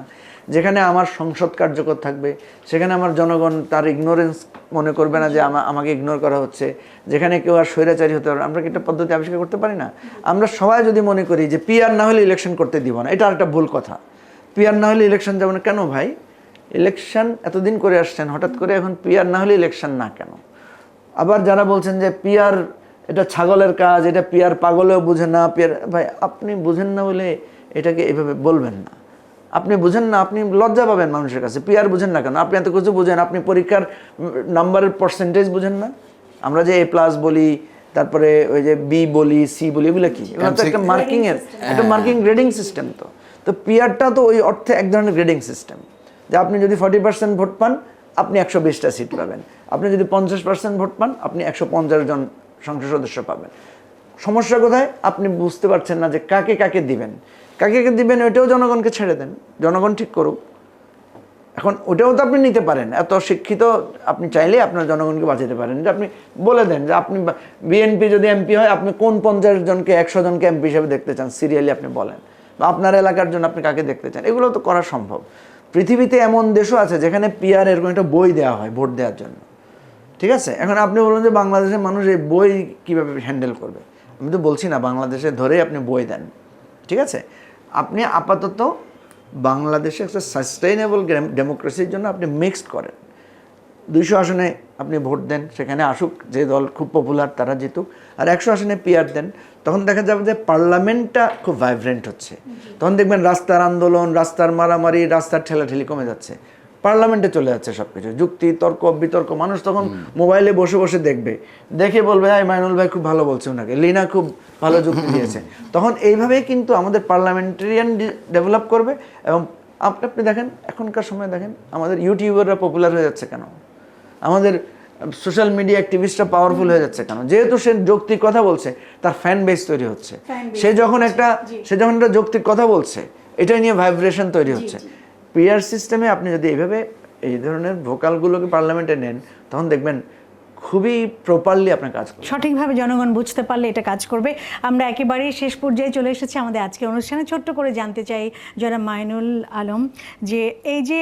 যেখানে আমার সংসদ কার্যকর থাকবে, সেখানে আমার জনগণ তার ইগনোরেন্স মনে করবে না যে আমাকে ইগনোর করা হচ্ছে, যেখানে কেউ আর স্বৈরাচারী হতে পারবে। আমরা কি একটা পদ্ধতি আবিষ্কার করতে পারি না? আমরা সবাই যদি মনে করি যে পিআর না হলে ইলেকশন করতে দিব না, এটা একটা ভুল কথা। পিআর না হলে ইলেকশন যাবে না কেন ভাই? ইলেকশন এতদিন করে আসছেন, হঠাৎ করে এখন পিআর না হলে ইলেকশন না কেন? আবার যারা বলছেন যে পিআর এটা ছাগলের কাজ, এটা পিআর পাগলেও বুঝে না, পিআর ভাই আপনি বুঝেন না বলে এটাকে এভাবে বলবেন না। আপনি বুঝেন না, আপনি লজ্জা পাবেন মানুষের কাছে। পিআর বুঝেন না কেন? আপনি এত কিছু বুঝেন, আপনি পরীক্ষার নাম্বারের পার্সেন্টেজ বুঝেন না? আমরা যে A+ বলি, তারপরে ওই যে B বলি, C বলি, এগুলো কি? এগুলো তো একটা মার্কিং গ্রেডিং সিস্টেম। তো পিআরটা তো ওই অর্থে এক ধরনের গ্রেডিং সিস্টেম। যে আপনি যদি 40% ভোট পান আপনি 120টা সিট পাবেন, আপনি যদি 50% ভোট পান আপনি 150 জন সংসদ সদস্য পাবেন। সমস্যা কোথায়? আপনি বুঝতে পারছেন না যে কাকে কাকে দিবেন, কাকে কাকে দিবেন ওইটাও জনগণকে ছেড়ে দেন, জনগণ ঠিক করুক। এখন ওটাও তো আপনি নিতে পারেন, এত শিক্ষিত আপনি চাইলে আপনার জনগণকে বাঁচাতে পারেন, যে আপনি বলে দেন যে আপনি বিএনপি যদি এমপি হয় আপনি কোন 50 জনকে 100 জনকে এমপি হিসেবে দেখতে চান, সিরিয়ালি আপনি বলেন, বা আপনার এলাকার জন্য আপনি কাকে দেখতে চান। এগুলো তো করা সম্ভব। পৃথিবীতে এমন দেশও আছে যেখানে পিআর এরকম একটা বই দেওয়া হয় ভোট দেওয়ার জন্য, ঠিক আছে? এখন আপনি বলুন যে বাংলাদেশের মানুষ এই বই কীভাবে হ্যান্ডেল করবে? আমি তো বলছি না বাংলাদেশে ধরেই আপনি বই দেন, ঠিক আছে? আপনি আপাতত বাংলাদেশে একটা সাস্টেইনেবল ডেমোক্রেসির জন্য আপনি মিক্সড করেন, 200 আসনে আপনি ভোট দেন, সেখানে আসুক যে দল খুব পপুলার তারা জিতুক, আর 100 আসনে পিআর দেন। তখন দেখা যাবে যে পার্লামেন্টটা খুব ভাইব্রেন্ট হচ্ছে, তখন দেখবেন রাস্তার আন্দোলন, রাস্তার মারামারি, রাস্তার ঠেলাঠেলি কমে যাচ্ছে, পার্লামেন্টে চলে যাচ্ছে সব কিছু, যুক্তি তর্ক বিতর্ক। মানুষ তখন মোবাইলে বসে বসে দেখবে, দেখে বলবে হ্যাঁ মাইনুল ভাই খুব ভালো বলছে, ওনাকে লিনা খুব ভালো যুক্তি দিয়েছে। তখন এইভাবেই কিন্তু আমাদের পার্লামেন্টারিয়ান ডেভেলপ করবে। এবং আপনি দেখেন এখনকার সময় দেখেন আমাদের ইউটিউবাররা পপুলার হয়ে যাচ্ছে কেন, আমাদের সোশ্যাল মিডিয়া অ্যাক্টিভিস্টরা পাওয়ারফুল হয়ে যাচ্ছে কেন? যেহেতু সে যৌক্তিক কথা বলছে, তার ফ্যান বেস তৈরি হচ্ছে। সে যখন একটা যৌক্তিক কথা বলছে, এটা নিয়ে ভাইব্রেশন তৈরি হচ্ছে। পিআর সিস্টেমে আপনি যদি এইভাবে এই ধরনের ভোকালগুলোকে পার্লামেন্টে নেন, তখন দেখবেন খুবই প্রপারলি আপনার কাজ করবে, সঠিকভাবে জনগণ বুঝতে পারলে এটা কাজ করবে। আমরা একেবারেই শেষ পর্যায়ে চলে এসেছি আমাদের আজকের অনুষ্ঠানে। ছোট্ট করে জানতে চাই জনাব মাইনুল আলম, যে এই যে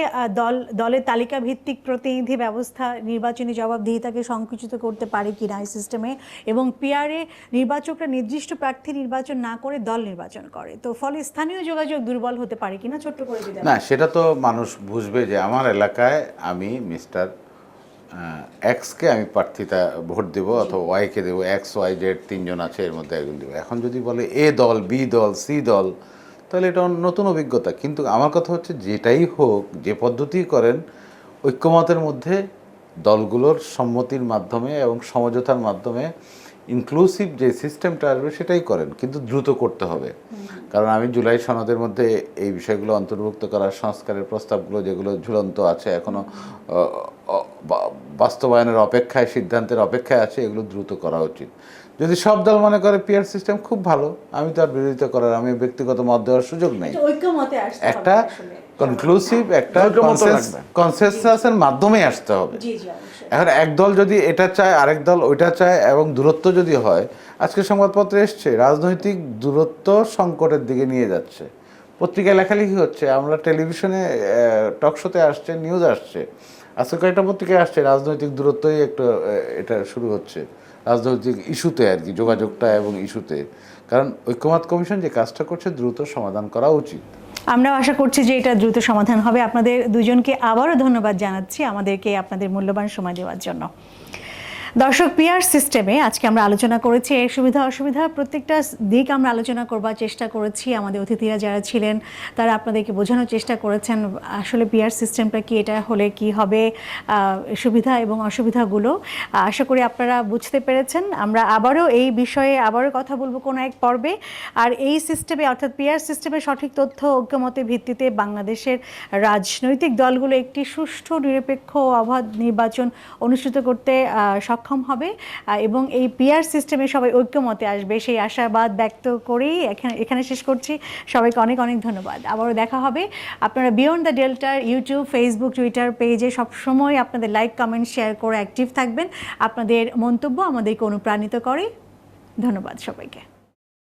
দলের তালিকা ভিত্তিক প্রতিনিধি ব্যবস্থা নির্বাচনী জবাবদিহিতাকে সংকুচিত করতে পারে কিনা এই সিস্টেমে, এবং পিআরে নির্বাচকরা নির্দিষ্ট প্রার্থী নির্বাচন না করে দল নির্বাচন করে, তো ফলে স্থানীয় যোগাযোগ দুর্বল হতে পারে কিনা, ছোট্ট করে দিতে। না, সেটা তো মানুষ বুঝবে যে আমার এলাকায় আমি মিস্টার এক্সকে আমি প্রার্থিতা ভোট দেবো অথবা ওয়াইকে দেবো, এক্স ওয়াই জেড 3 জন আছে, এর মধ্যে একজন দেবো। এখন যদি বলে এ দল বি দল সি দল, তাহলে এটা নতুন অভিজ্ঞতা। কিন্তু আমার কথা হচ্ছে যেটাই হোক, যে পদ্ধতি করেন, ঐক্যমতের মধ্যে দলগুলোর সম্মতির মাধ্যমে এবং সমঝোতার মাধ্যমে ইনক্লুসিভ যে সিস্টেমটা আসবে সেটাই করেন, কিন্তু দ্রুত করতে হবে। কারণ আমি জুলাই সনদের মধ্যে এই বিষয়গুলো অন্তর্ভুক্ত করার সংস্কারের প্রস্তাবগুলো যেগুলো ঝুলন্ত আছে, এখনও বাস্তবায়নের অপেক্ষায়, সিদ্ধান্তের অপেক্ষায় আছে, এগুলো দ্রুত করা উচিত। যদি সব দল মনে করে পিআর সিস্টেম খুব ভালো, আমি তো আর বিরোধিতা করার, আমি ব্যক্তিগত মত দেওয়ার সুযোগ নেই। একটা কনক্লুসিভ একটা কনসেনসাসের মাধ্যমে আসতে হবে। এখন এক দল যদি এটা চায়, আরেক দল ওইটা চায়, এবং দূরত্ব যদি হয়, আজকে সংবাদপত্রে এসছে রাজনৈতিক দূরত্ব সংকটের দিকে নিয়ে যাচ্ছে, পত্রিকায় লেখালেখি হচ্ছে, আমরা টেলিভিশনে টকশোতে আসছে, নিউজ আসছে, আজকে কয়েকটা পত্রিকায় আসছে রাজনৈতিক দূরত্বই একটু এটা শুরু হচ্ছে, রাজনৈতিক ইস্যুতে আর কি, যোগাযোগটা এবং ইস্যুতে। কারণ ঐক্যমত কমিশন যে কাজটা করছে দ্রুত সমাধান করা উচিত। আমরাও আশা করছি যে এটা দ্রুত সমাধান হবে। আপনাদের দুজনকে আবারও ধন্যবাদ জানাচ্ছি আমাদেরকে আপনাদের মূল্যবান সময় দেওয়ার জন্য। দর্শক, পিআর সিস্টেমে আজকে আমরা আলোচনা করেছি এর সুবিধা অসুবিধা, প্রত্যেকটা দিক আমরা আলোচনা করবার চেষ্টা করেছি। আমাদের অতিথিরা যারা ছিলেন তারা আপনাদেরকে বোঝানোর চেষ্টা করেছেন আসলে পিআর সিস্টেমটা কি, এটা হলে কি হবে, সুবিধা এবং অসুবিধাগুলো। আশা করি আপনারা বুঝতে পেরেছেন। আমরা আবারও এই বিষয়ে আবারও কথা বলবো কোনো এক পর্বে। আর এই সিস্টেমে অর্থাৎ পিআর সিস্টেমে সঠিক তথ্য ঐক্যমতের ভিত্তিতে বাংলাদেশের রাজনৈতিক দলগুলো একটি সুষ্ঠু নিরপেক্ষ ও অবাধ নির্বাচন অনুষ্ঠিত করতে সক্ষম হবে, এবং এই পিআর সিস্টেমে সবাই ঐক্যমতে আসবে, সেই আশাবাদ ব্যক্ত করেই এখানে শেষ করছি। সবাইকে অনেক অনেক ধন্যবাদ। আবারও দেখা হবে। আপনারা বিয়ন্ড দ্য ডেল্টার ইউটিউব, ফেসবুক, টুইটার পেজে সবসময় আপনাদের লাইক, কমেন্ট, শেয়ার করে অ্যাক্টিভ থাকবেন। আপনাদের মন্তব্য আমাদেরকে অনুপ্রাণিত করে। ধন্যবাদ সবাইকে।